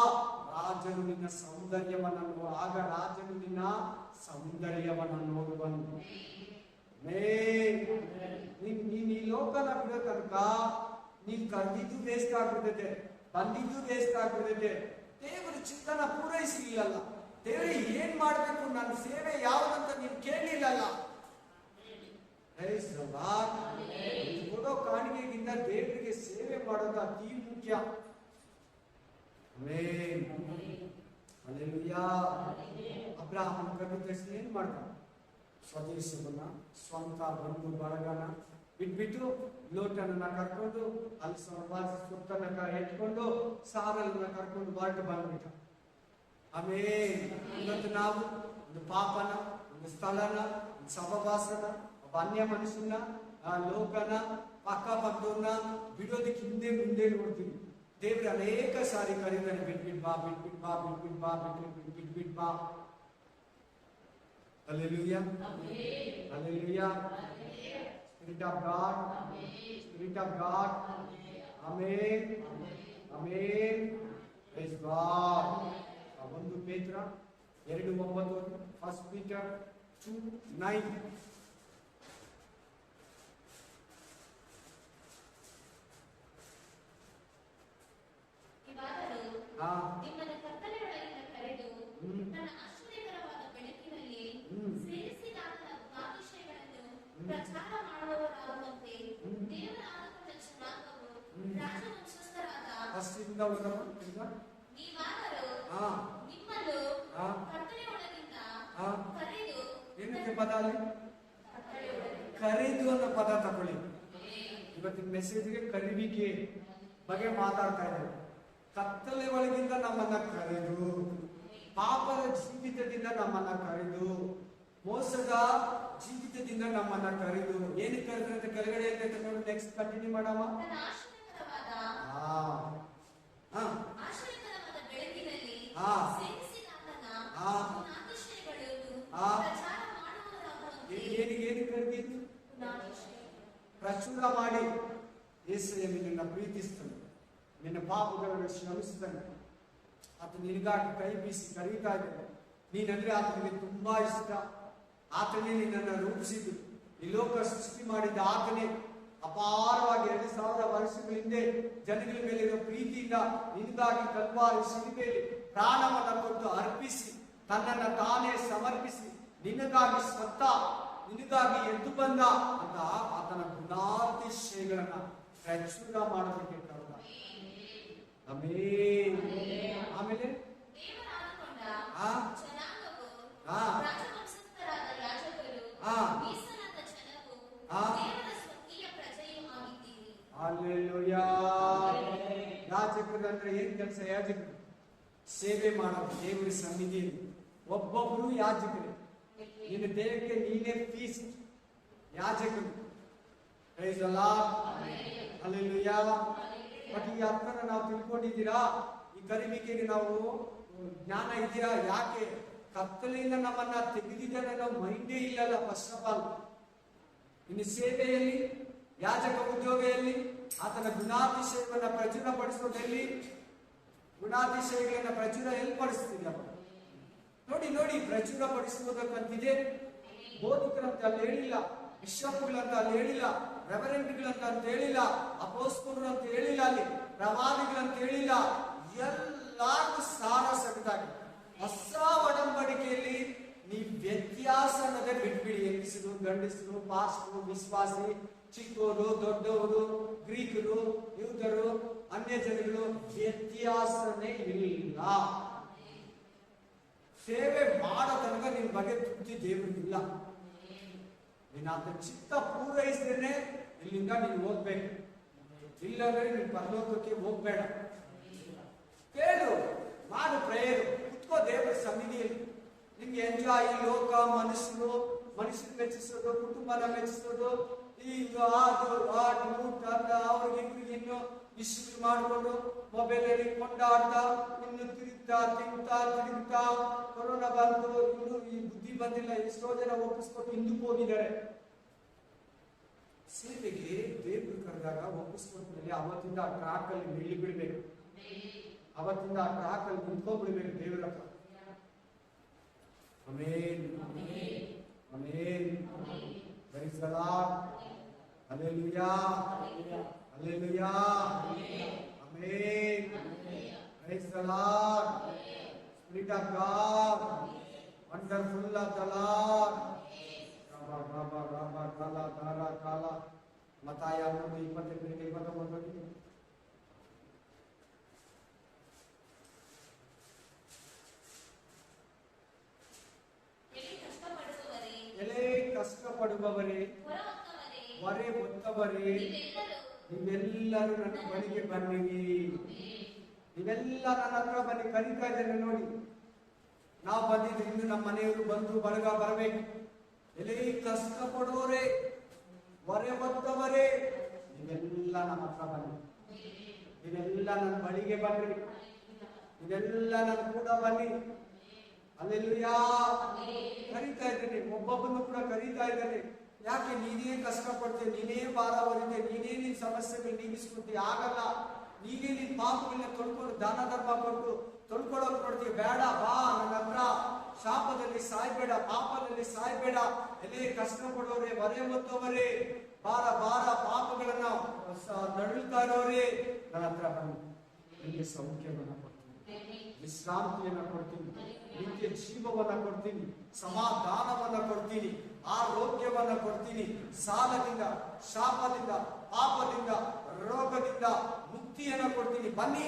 ರಾಜನು ನಿನ್ನ ಸೌಂದರ್ಯವನ್ನ ಆಗ ರಾಜನು ನಿನ್ನ ಸೌಂದರ್ಯವನ್ನ ನೋಡುವನು. ನೀನ್ ಈ ಲೋಕನ ಬಿಡೋ ತನಕ ನೀನ್ ಕರೆದಿದ್ದು ವೇಸ್ಟ್ ಆಗ್ಬಿಡ್ತೈತೆ, ಬಂದಿದ್ದು ವೇಸ್ಟ್ ಆಗ್ಬಿಡ್ತೈತೆ. ದೇವರು ಚಿತ್ತನ ಪೂರೈಸಲಿಲ್ಲ. ದೇವರೇ ಏನ್ ಮಾಡ್ಬೇಕು, ನನ್ನ ಸೇವೆ ಯಾವ್ದಂತ ನೀನ್ ಕೇಳಲಿಲ್ಲಲ್ಲ. ಕೊಡೋ ಕಾಣಿಕೆಗಿಂತ ದೇವರಿಗೆ ಸೇವೆ ಮಾಡೋದು ಅತಿ ಮುಖ್ಯ. ಅಬ್ರಾಹ್ಮನ ಕರೆದ ತಕ್ಷಣ ಏನ್ ಮಾಡ್ತಾನೆ? ಸ್ವದೇಶವನ್ನ, ಸ್ವಂತ ಬಂಧು ಬಳಗನ ಬಿಟ್ಬಿಟ್ಟು ಲೋಟನನ್ನ ಕರ್ಕೊಂಡು, ಅಲ್ಲಿ ಸ್ವತ್ತನ್ನ ಎತ್ಕೊಂಡು, ಸಾರಲನ್ನ ಕರ್ಕೊಂಡು ಹೊರಟು ಬಂದ್ಬಿಟ್ಟ. ಆಮೇಲೆ ಇವತ್ತು ನಾವು ಒಂದು ಪಾಪನ, ಒಂದು ಸ್ಥಳನ, ಒಂದು ಸಹವಾಸನ, ಒಬ್ಬ ಅನ್ಯ ಮನುಷ್ಯನ, ಲೋಕನ, ಪಕ್ಕಪಕ್ಕವನ್ನ ಬಿಡೋದಕ್ಕೆ ಹಿಂದೆ ಮುಂದೆ ನೋಡ್ತೀವಿ. ದೇವ್ರು ಅನೇಕ ಸಾರಿ ಕರೀತಾನೆ, ಬಿಟ್ಬಿಟ್ ಬಾ, ಬಿಟ್ಬಿಟ್ ಬಾ, ಬಿಟ್ಬಿಟ್ ಬಾ, ಬಿಟ್ಬಿಟ್ ಬಾ. Hallelujah. Hallelujah. Spirit of God. Spirit of God. Amen. Amen. Praise God. ಒಂದು ಪೇತ್ರ 2:9, First Peter 2:9. ನಿಮ್ಮನ್ನು ಕತ್ತಲೆಯೊಳಗಿಂದ ಕರೆದು ತನ್ನ ಆಶ್ಚರ್ಯಕರವಾದ ಬೆಳಕಿನಲ್ಲಿ ಸೇರಿಸಿದ ಆತ್ಮವಿಷಯಗಳನ್ನು ಪ್ರಚಾರ ಮಾಡುವವರಾಗುವಂತೆ ದೇವರ ಆತ್ಮದ ಜನಾಂಗವು ರಾಜವಂಶಸ್ಥರಾದ ನೀವಾದರೂ ನಿಮ್ಮನ್ನು ಕತ್ತಲೆಯೊಳಗಿಂದ ಕರೆದು. ಏನಕ್ಕೆ ಪದ ಅಲ್ಲಿ? ಕರೆದು ಅನ್ನೋ ಪದ ತಗೊಳ್ಳಿ. ಇವತ್ತಿನ ಮೆಸೇಜ್ಗೆ ಕರಿವಿಕೆ ಬಗ್ಗೆ ಮಾತಾಡ್ತಾ ಇದ್ದಾರೆ. ಕತ್ತಲೆ ಒಳಗಿಂದ ನಮ್ಮನ್ನ ಕರೆದು, ಪಾಪದ ಜೀವಿತದಿಂದ ನಮ್ಮನ್ನ ಕರೆದು, ಮೋಸದ ಜೀವಿತದಿಂದ ನಮ್ಮನ್ನ ಕರೆದು. ಏನಕ್ಕೆ ಕರೆದ್ರಂತೆ? ಕೆಳಗಡೆ ಅಂತ ನೋಡಿ, ನೆಕ್ಸ್ಟ್ ಕಂಟಿನ್ಯೂ ಮಾಡಮ್ಮ. ಏನಿಗೆ ಕರೆದಿದ್ದು? ಪ್ರಚುರ ಮಾಡಿ ಯೇಸಯ್ಯ ನಿನ್ನನ್ನು ಪ್ರೀತಿಸ್ತಾನೆ, ನಿನ್ನ ಪಾಪಗಳನ್ನು ಕ್ಷಮಿಸ್ತಾನೆ. ಆತ ನಿನಗಾಗಿ ಕೈ ಬೀಸಿ ಕರೀತಾ ಇದ್ದಾನೆ. ನೀನಂದ್ರೆ ಆತನಿಗೆ ತುಂಬಾ ಇಷ್ಟ. ಆತನೇ ನಿನ್ನನ್ನು ರೂಪಿಸಿದ್ದು, ಈ ಲೋಕ ಸೃಷ್ಟಿ ಮಾಡಿದ್ದ ಆತನೇ. ಅಪಾರವಾಗಿ 2000 ವರ್ಷಗಳ ಹಿಂದೆ ಜನಗಳ ಮೇಲಿರೋ ಪ್ರೀತಿಯಿಂದ ನಿನಗಾಗಿ ಕಲ್ವಾರಿ ಶಿಲುಬೆಯಲ್ಲಿ ಪ್ರಾಣವನ್ನ ಕೊಟ್ಟು ಅರ್ಪಿಸಿ, ತನ್ನನ್ನು ತಾನೇ ಸಮರ್ಪಿಸಿ, ನಿನಗಾಗಿ ಸ್ವತ್ತ, ನಿನಗಾಗಿ ಎದ್ದು ಬಂದ ಅಂತ ಆತನ ಗುಣಾತಿಶಯಗಳನ್ನ ಪ್ರಚುರ ಮಾಡೋದಕ್ಕೆ ಕರೆದ. ಆಮೇಲೆ ಯಾಜಕರಂದ್ರೆ ಏನ್ ಕೆಲಸ? ಯಾಜಕರು ಸೇವೆ ಮಾಡೋದು ದೇವರ ಸನ್ನಿಧಿಯಲ್ಲಿ. ಒಬ್ಬೊಬ್ರು ಯಾಜಕರೇ. ನಿನ್ನ ದೇಹಕ್ಕೆ ನೀನೇ ಫೀಸ್ಟ್ ಯಾಜಕರು. Praise the Lord. Hallelujah. But ಈ ಅರ್ಥನ ನಾವು ತಿಳ್ಕೊಂಡಿದ್ದೀರಾ? ಈ ಕರಿವಿಕೆಗೆ ನಾವು ಜ್ಞಾನ ಇದೆಯಾ? ಯಾಕೆ ಕತ್ತಲೆಯಿಂದ ನಮ್ಮನ್ನ ತೆಗೆದಿದ್ದಾನೆ ಅನ್ನೋ ಮೈಂಡೇ ಇಲ್ಲಲ್ಲ ಫಸ್ಟ್ ಆಫ್ ಆಲ್. ಇನ್ನು ಸೇವೆಯಲ್ಲಿ, ಯಾಜಕ ಉದ್ಯೋಗದಲ್ಲಿ ಆತನ ಗುಣಾತಿಶಯವನ್ನ ಪ್ರಚುರಪಡಿಸೋದಲ್ಲಿ, ಗುಣಾತಿಶಯಗಳನ್ನ ಪ್ರಚುರ ಎಲ್ಲಿ ಪಡಿಸ್ತಿದ್ದಪ್ಪ? ನೋಡಿ ನೋಡಿ, ಪ್ರಚುರಪಡಿಸುವುದಕ್ಕಂತಿದೆ. ಬೋಧಕರಂತ ಅಲ್ಲಿ ಹೇಳಿಲ್ಲ, ಬಿಷಪ್ಗಳಂತ ಅಲ್ಲಿ ಹೇಳಿಲ್ಲ, ರೆವರೆಂಟ್ಗಳಂತ ಅಂತ ಹೇಳಿಲ್ಲ, ಅಪೋಸ್ತಲರು ಅಂತ ಹೇಳಿಲ್ಲ, ಅಲ್ಲಿ ಪ್ರವಾದಿಗಳಂತ ಹೇಳಿಲ್ಲ. ಎಲ್ಲಾರ್ಗೂ ಸಾರ ಸಗದಾಗಿ ಹೊಸ ಒಡಂಬಡಿಕೆಯಲ್ಲಿ ನೀವು ವ್ಯತ್ಯಾಸ ಅನ್ನೋದೇ ಬಿಟ್ಬಿಡಿ. ಹೆಂಗಸರು, ಗಂಡಸರು, ಪಾಸ್ಟರು, ವಿಶ್ವಾಸಿ, ಚಿಕ್ಕವರು, ದೊಡ್ಡವರು, ಗ್ರೀಕರು, ಯೂದರು, ಅನ್ಯ ಜನಗಳು, ವ್ಯತ್ಯಾಸನೇ ಇಲ್ಲ. ಸೇವೆ ಮಾಡೋ ತನಕ ನಿನ್ ಬಗ್ಗೆ ತೃಪ್ತಿ ದೇವರಿಗಿಲ್ಲ. ನೀನು ಆತ ಚಿತ್ತ ಪೂರೈಸಿದ್ರೆ ಇಲ್ಲಿಂದ ನೀನು ಹೋಗ್ಬೇಕು, ಇಲ್ಲಂದ್ರೆ ನೀನು ಪರಲೋಕಕ್ಕೆ ಹೋಗ್ಬೇಡ. ಕೇಳು, ಮಾಡು ಪ್ರೇಯರ್, ಕುತ್ಕೋ ದೇವರ ಸನ್ನಿಧಿಯಲ್ಲಿ. ನಿಮ್ಗೆ ಎಂಜಾಯ್, ಈ ಲೋಕ, ಮನುಷ್ಯರು ಮೆಚ್ಚಿಸೋದು, ಕುಟುಂಬನ ಮೆಚ್ಚಿಸೋದು, ಈಗ ಅದು ಅವ್ರಿಗೆ ಇನ್ನು ಇಷ್ಟು ಮಾಡಿಕೊಂಡು ಮೊಬೈಲ್ ಅಲ್ಲಿ ಕೊಂಡಾಡ್ತಾ, ಇನ್ನು ತಿರುಗ್ತಾ ಕೊರೋನಾ ಬಂತು, ಇನ್ನು ಈ ಬುದ್ಧಿ ಬಂದಿಲ್ಲ, ಎಷ್ಟೋ ಜನ ಒಪ್ಪಿಸ್ಕೊಟ್ಟು ಹಿಂದಕ್ಕೆ ಹೋಗಿದ್ದಾರೆ. ಸೇವೆಗೆ ದೇವರು ಕರೆದಾಗ ಒಪ್ಪಿಸ್ಕೊಟ್ಮೇಲೆ ಅವತ್ತಿಂದ ಆ ಟ್ರಾಕ್ ಅಲ್ಲಿ ನಿಲ್ಲಿ ಬಿಡ್ಬೇಕು, ಅವತ್ತಿಂದ ಆ ಟ್ರಾಕ್ ಅಲ್ಲಿ ನಿಂತ್ಕೊಂಡ್ಬಿಡ್ಬೇಕು ದೇವರ ಹತ್ರ. Amen, amen, praise the Lord, hallelujah, hallelujah, amen, praise the Lord, spirit of God, wonderful of the Lord. ಕಾಲ ಮತ್ತಾಯ 28-29 ಎಲೆ ಕಷ್ಟಪಡುವವರೇ, ಹೊರೆ ಹೊತ್ತವರೇ, ನೀವೆಲ್ಲರೂ ನನ್ನ ಬಳಿಗೆ ಬನ್ನಿರಿ. ನೀವೆಲ್ಲ ನನ್ನ ಹತ್ರ ಬನ್ನಿ. ಕರೀತಾ ಇದ್ದೇನೆ ನೋಡಿ, ನಾವು ಬಂದಿದ್ರೆ ಇನ್ನು ನಮ್ಮ ಮನೆಯವರು ಬಂಧು ಬಳಗ ಬರಬೇಕು. ಎಲೆ ಕಷ್ಟಪಡುವವರೇ, ಹೊರೆ ಹೊತ್ತವರೇ, ನೀವೆಲ್ಲ ನಮ್ಮ ಹತ್ರ ಬನ್ನಿ. ನೀವೆಲ್ಲ ನನ್ನ ಬಳಿಗೆ ಬನ್ನಿ, ನೀವೆಲ್ಲ ನನ್ನ ಕೂಡ ಬನ್ನಿ. ಹಲ್ಲೆಲೂಯಾ. ಕರೀತಾ ಇದ್ದೇನೆ, ಒಬ್ಬೊಬ್ಬನು ಕೂಡ ಕರೀತಾ ಇದ್ದೇನೆ. ಯಾಕೆ? ನೀನೇ ಕಷ್ಟಪಡ್ತೀಯ, ನೀನೇ ಭಾರ ಹೊರಿದೆ, ನೀನೇ ನಿನ್ ಸಮಸ್ಯೆಗಳು ನೀಗಿಸ್ಕೊಡ್ತೀಯ. ಆಗಲ್ಲ. ನೀನೇ ನಿನ್ ಪಾಪಗಳನ್ನ ತೊಳ್ಕೊಂಡು ದಾನ ಧರ್ಮ ಕೊಟ್ಟು ತೊಳ್ಕೊಳ್ಳೋಕೆ ನೋಡ್ತೀಯ. ಬೇಡ, ಬಾ ನನ್ನ ಹತ್ರ. ಶಾಪದಲ್ಲಿ ಸಾಯ್ಬೇಡ, ಪಾಪದಲ್ಲಿ ಸಾಯ್ಬೇಡ. ಎಲೆ ಕಷ್ಟಪಡೋರೆ, ಹೊರೆ ಹೊತ್ತವರೇ, ಭಾರ ಪಾಪಗಳನ್ನ ನಡುಳ್ತಾ ಇರೋರೇ, ನನ್ನ ಹತ್ರ ಬನ್ನಿ. ನಿಮಗೆ ಸೌಖ್ಯವನ್ನ ಕೊಡ್ತೀನಿ, ವಿಶ್ರಾಂತಿಯನ್ನ ಕೊಡ್ತೀನಿ, ನಿತ್ಯ ಜೀವವನ್ನ ಕೊಡ್ತೀನಿ, ಸಮಾಧಾನವನ್ನ ಕೊಡ್ತೀನಿ, ಆರೋಗ್ಯವನ್ನ ಕೊಡ್ತೀನಿ. ಸಾಲದಿಂದ, ಶಾಪದಿಂದ, ಪಾಪದಿಂದ, ರೋಗದಿಂದ ಮುಕ್ತಿಯನ್ನ ಕೊಡ್ತೀನಿ. ಬನ್ನಿ,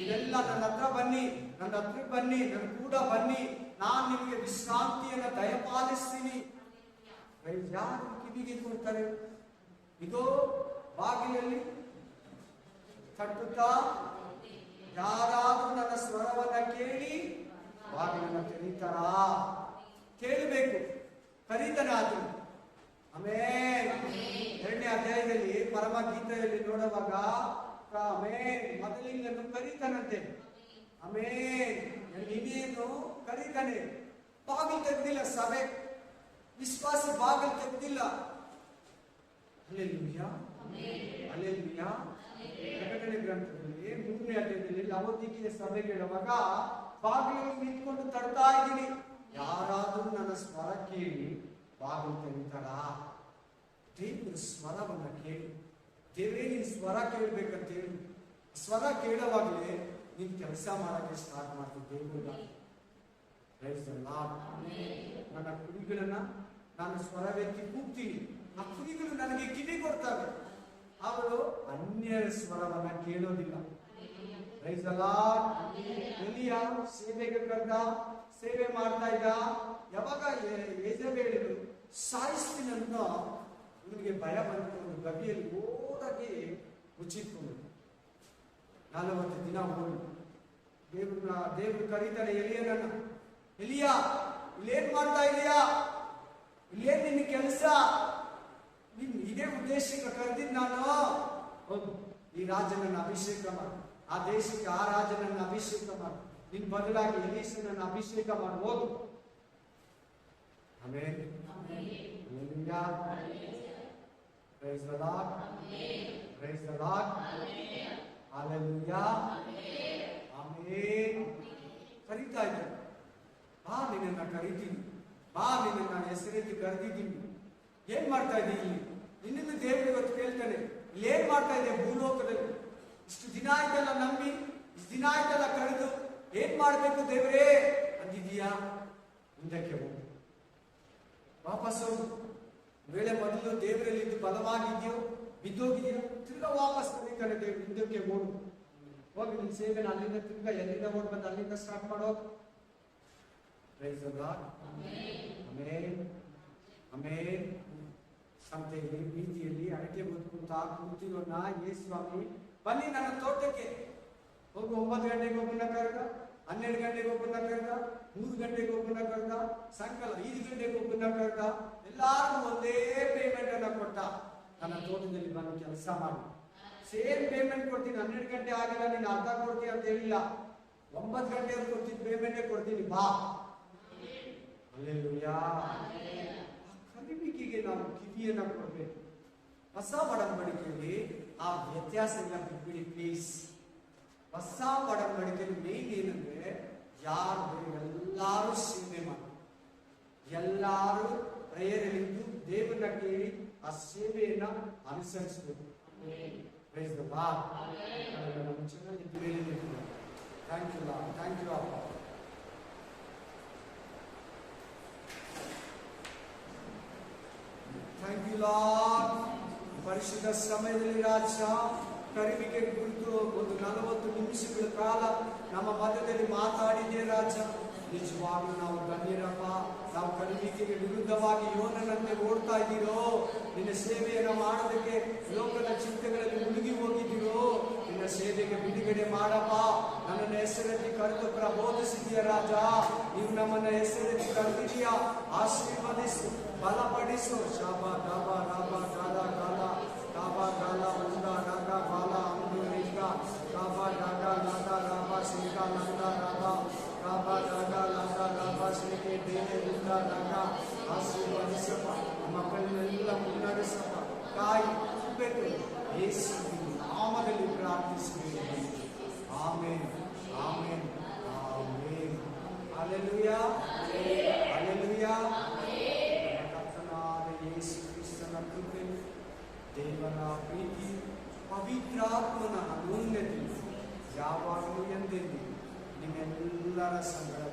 ಇದೆಲ್ಲ ನನ್ನ ಹತ್ರ ಬನ್ನಿ, ನನ್ನ ಹತ್ರ ಬನ್ನಿ, ನನ್ನ ಕೂಡ ಬನ್ನಿ. ನಾನು ನಿಮಗೆ ವಿಶ್ರಾಂತಿಯನ್ನ ದಯಪಾಲಿಸ್ತೀನಿ. ಯಾರು ಕಿವಿಗೆ ಕೊಡ್ತಾರೆ? ಇದೋ ಬಾಗಿಲಲ್ಲಿ ತಟ್ಟುತ್ತಾ ಯಾರಾದ್ರೂ ನನ್ನ ಸ್ವರವನ್ನ ಕೇಳಿ ಬಾಗಿಲನ್ನ ತೆರೀತಾರಾ? ಕೇಳಬೇಕು, ಕರೀತಾನೆ ಆತನು. ಆಮೇಲೆ 2ನೇ ಅಧ್ಯಾಯದಲ್ಲಿ ಪರಮ ಗೀತೆಯಲ್ಲಿ ನೋಡುವಾಗ ಆಮೇನ್ ಮೊದಲಿಂದನು ಕರೀತಾನಂತೆ. ಆಮೇನ್ ಇನ್ನೇನು ಕರೀತಾನೆ. ಬಾಗಿಲು ತೆಗೆದಿಲ್ಲ ಸಭೆ, ವಿಶ್ವಾಸ ಬಾಗಿಲು ತೆಗೆದಿಲ್ಲ. Hallelujah, hallelujah. ಪ್ರಕಟಣೆ ಗ್ರಂಥದಲ್ಲಿ 3ನೇ ಅಧ್ಯಾಯದಲ್ಲಿ ಲವೋದಿಕೀಯ ಸಭೆಗೆ ಹೇಳುವಾಗ ಬಾಗಿಲು ನಿಂತ್ಕೊಂಡು ತಡ್ತಾ ಇದ್ದೀನಿ, ಯಾರಾದ್ರೂ ನನ್ನ ಸ್ವರ ಕೇಳಿ ಬಾಗಿಲು ತೆಗಿತಾರಾ? ದೇವರ ಸ್ವರವನ್ನ ಕೇಳಿ. ದೇವರೇ ನಿನ್ ಸ್ವರ ಕೇಳ್ಬೇಕಂತ ಹೇಳಿ ಸ್ವರ ಕೇಳುವಾಗಲೇ ನೀನ್ ಕೆಲಸ ಮಾಡಕ್ಕೆ ಸ್ಟಾರ್ಟ್ ಮಾಡ್ತಿದ್ದೆ. ನನ್ನ ಕುರಿಗಳನ್ನ ನಾನು ಸ್ವರವೆತ್ತಿ ಕೂಗ್ತೀನಿ, ಆ ಕುರಿಗಳು ನನಗೆ ಕಿವಿ ಕೊಡ್ತವೆ. ಅವರು ಅನ್ಯ ಸ್ವರವನ್ನ ಕೇಳೋದಿಲ್ಲ. Price the lord. ಎಲಿಯ ಸೇವೆಗೆ ಕರೆದ, ಸೇವೆ ಮಾಡ್ತಾ ಇದ್ದ. ಯಾವಾಗ ಯೆಜಬೇಲಳು ಸಾಯಿಸ್ತೀನಂತ ಇವನಿಗೆ ಭಯ ಬಂದ್ಕೊಂಡು ಗವಿಯಲ್ಲಿ ಓಡಾಗಿ ಮುಚ್ಚಿಟ್ಕೊಂಡು 40 ದಿನ ಹೋಗಿ ದೇವ್ರು ಕರೀತಾರೆ ಎಲಿಯನನ್ನ. ಎಲಿಯ, ಇಲ್ಲೇನ್ ಮಾಡ್ತಾ ಇದೀಯಾ? ಇಲ್ಲೇನ್ ನಿನ್ನ ಕೆಲಸ? ನಿನ್ ಇದೇ ಉದ್ದೇಶಕ್ಕೆ ಕರೆದಿದ್ ನಾನು. ಹೋಗು, ಈ ರಾಜನನ್ನ ಅಭಿಷೇಕ ಮಾಡು, ಆ ದೇಶಕ್ಕೆ ಆ ರಾಜನನ್ನ ಅಭಿಷೇಕ ಮಾಡು, ನಿನ್ ಬದಲಾಗಿ ಎಲೀಷನನ್ನ ಅಭಿಷೇಕ ಮಾಡು, ಹೋಗು. Amen. Hallelujah. Praise the lord. Price the lord. Hallelujah. Amen. ಕರೀತಾ ಇದ್ದಾರೆ, ಬಾ ನಿನ್ನನ್ನ ಕರೀತೀನಿ, ಬಾ ನಿನ್ನನ್ನ ಹೆಸರೆತ್ತಿ ಕರೆದಿದ್ದೀನಿ. ಏನ್ ಮಾಡ್ತಾ ಇದ್ದೀನಿ? ನಿನ್ನನ್ನು ದೇವರು ಇವತ್ತು ಕೇಳ್ತಾನೆ, ಏನ್ ಮಾಡ್ತಾ ಇದೆ ಭೂಲೋಕದಲ್ಲಿ? ಇಷ್ಟು ದಿನ ಆಯ್ತಲ್ಲ ನಂಬಿ, ಇಷ್ಟು ದಿನ ಆಯ್ತಲ್ಲ ಕರೆದು, ಏನ್ ಮಾಡ್ಬೇಕು ದೇವರೇ ಅಂದಿದೀಯಾ? ಹಿಂದಕ್ಕೆ ಹೋಗು, ವಾಪಸ್ ಹೋಗು. ವೇಳೆ ಮೊದಲು ದೇವರಲ್ಲಿ ಇದ್ದು ಬಲವಾಗಿದ್ಯೋ, ಬಿದ್ದೋಗಿದೆಯೋ, ತಿರ್ಗಾ ವಾಪಸ್ ಕರೀತಾನೆ ದೇವರು, ಹಿಂದಕ್ಕೆ ಓಡು. ಹೋಗಿ ನಿನ್ನ ಸೇವೆನ ಅಲ್ಲಿಂದ ತಿರ್ಗಾ ಎಲ್ಲಿಂದ ಓಡ್ ಬಂದು ಅಲ್ಲಿಂದ ಸ್ಟಾರ್ಟ್ ಮಾಡೋ. Price the lord. Amen. Amen. ಸಂತೆಯಲ್ಲಿ ಬೀದಿಯಲ್ಲಿ ಅಡಕೆ ಬದುಕುಂತ ಕೂತಿರೋಣ, ಏ ಸ್ವಾಮಿ ಬನ್ನಿ ನನ್ನ ತೋಟಕ್ಕೆ. ಹೋಗು, 9 ಗಂಟೆಗೆ ಒಬ್ಬನ ಕರೆದ, 12 ಗಂಟೆಗೆ ಒಬ್ಬನ ಕರೆದ, 3 ಗಂಟೆಗೆ ಒಬ್ಬನ ಕರೆದ, ಸಾಯಂಕಾಲ 5 ಗಂಟೆಗೆ ಒಬ್ಬನ ಕರೆದ. ಎಲ್ಲಾರು ಒಂದೇ ಪೇಮೆಂಟ್ ಅನ್ನ ಕೊಟ್ಟ, ನನ್ನ ತೋಟದಲ್ಲಿ ಬಂದು ಕೆಲಸ ಮಾಡಿ. ಸೇಮ್ ಪೇಮೆಂಟ್ ಕೊಡ್ತೀನಿ, 12 ಗಂಟೆ ಆಗಿಲ್ಲ ನೀನು ಅರ್ಧ ಕೊಡ್ತೀನಿ ಅಂತ ಹೇಳಿಲ್ಲ, 9 ಗಂಟೆಗೆ ಕೊಡ್ತೀನಿ, ಪೇಮೆಂಟೇ ಕೊಡ್ತೀನಿ, ಬಾ. ಹಲ್ಲೆಲೂಯಾ. ಕಲಿಬಿಕಿಗೆ ನಾವು ಕಿವಿಯನ್ನ ಕೊಡಬೇಕು. ಹೊಸ ಒಡಂಬಡಿಕೆಯಲ್ಲಿ ಆ ವ್ಯತ್ಯಾಸ ಎಲ್ಲ ಬಿಟ್ಬಿಡಿ ಪ್ಲೀಸ್. ಹೊಸ ಒಡಂಬಡಿಕೆಯಲ್ಲಿ ಮೇನ್ ಏನಂದ್ರೆ, ಯಾರು ಎಲ್ಲಾರು ಸೇವೆ ಮಾಡಿ, ಎಲ್ಲಾರು ಪ್ರೇಯರಲ್ಲಿದ್ದು ದೇವರನ್ನ ಕೇಳಿ ಆ ಸೇವೆಯನ್ನ ಅನುಸರಿಸಬೇಕು. Praise the lord. Thank you lord. Thank you ಅಪ್ಪ. Thank you lord. ಪರಿಶುದ್ಧ ಸಮಯದಲ್ಲಿ ರಾಜ ಕರಿವಿಕೆ ಕುರಿತು ಒಂದು 40 ನಿಮಿಷಗಳ ಕಾಲ ನಮ್ಮ ಮಧ್ಯದಲ್ಲಿ ಮಾತಾಡಿದೆ ರಾಜ. ನಿಜವಾಗ್ಲೂ ನಾವು ಧನ್ಯರಪ್ಪ. ನಾವು ಕರಿವಿಕೆಗೆ ವಿರುದ್ಧವಾಗಿ ಯೋನನಂತೆ ಓಡ್ತಾ ಇದ್ದೀರೋ, ನಿನ್ನ ಸೇವೆಯನ್ನು ಮಾಡೋದಕ್ಕೆ ಲೋಕದ ಚಿಂತೆಗಳಲ್ಲಿ ಮುಳುಗಿ ಹೋಗಿದ್ದೀರೋ, ನಿನ್ನ ಸೇವೆಗೆ ಬಿಡುಗಡೆ ಮಾಡಪ್ಪ. ನನ್ನನ್ನು ಹೆಸರೆತ್ತಿ ಕರೆದು ಪ್ರಬೋಧಿಸಿದೀಯ ರಾಜ. ನೀವು ನಮ್ಮನ್ನ ಹೆಸರೆತ್ತಿ ಕರೆದಿದೀಯಾ. ಆಶೀರ್ವದಿಸು, ಬಲಪಡಿಸು. ಶಾಬ ದಾಬ ರಾಬ ಗಾಲ ಗಾಲ ಕಾಬ ಗಾಲ ಉಂದ ರಾಗ ಬಾಲ ಅಂದು ಲಿಂಗ ಕಾಬ ಡಾಗ ಲಾಗ ರಾಬ ಸಿಂಗ ಲಂಗ ರಾಬ ಕಾಬ ಡಾಗ ಲಾಗ ರಾಬ ಸಿಂಗೆ ಬೇರೆ ಉಂದ ರಾಗ. ಆಶೀರ್ವದಿಸಪ್ಪ, ಮಕ್ಕಳನ್ನೆಲ್ಲ ಮುನ್ನಡೆಸಪ್ಪ, ಕಾಯಿ ಬೇಕು. ಯೇಸುವಿನ ನಾಮದಲ್ಲಿ ಪ್ರಾರ್ಥಿಸುತ್ತೇವೆ. Amen. Amen. Amen. Hallelujah. Hallelujah. ಕರ್ತನಾದ ಯೇಸು ಕ್ರಿಸ್ತನ ಕೃಪೆ, ದೇವರ ಪ್ರೀತಿ, ಪವಿತ್ರಾತ್ಮನ ಅನ್ಯೋನ್ಯತೆ ಯಾವಾಗಲೂ ಎಂದೆಂದಿಗೂ ನಿಮ್ಮೆಲ್ಲರ ಸಂಗಡ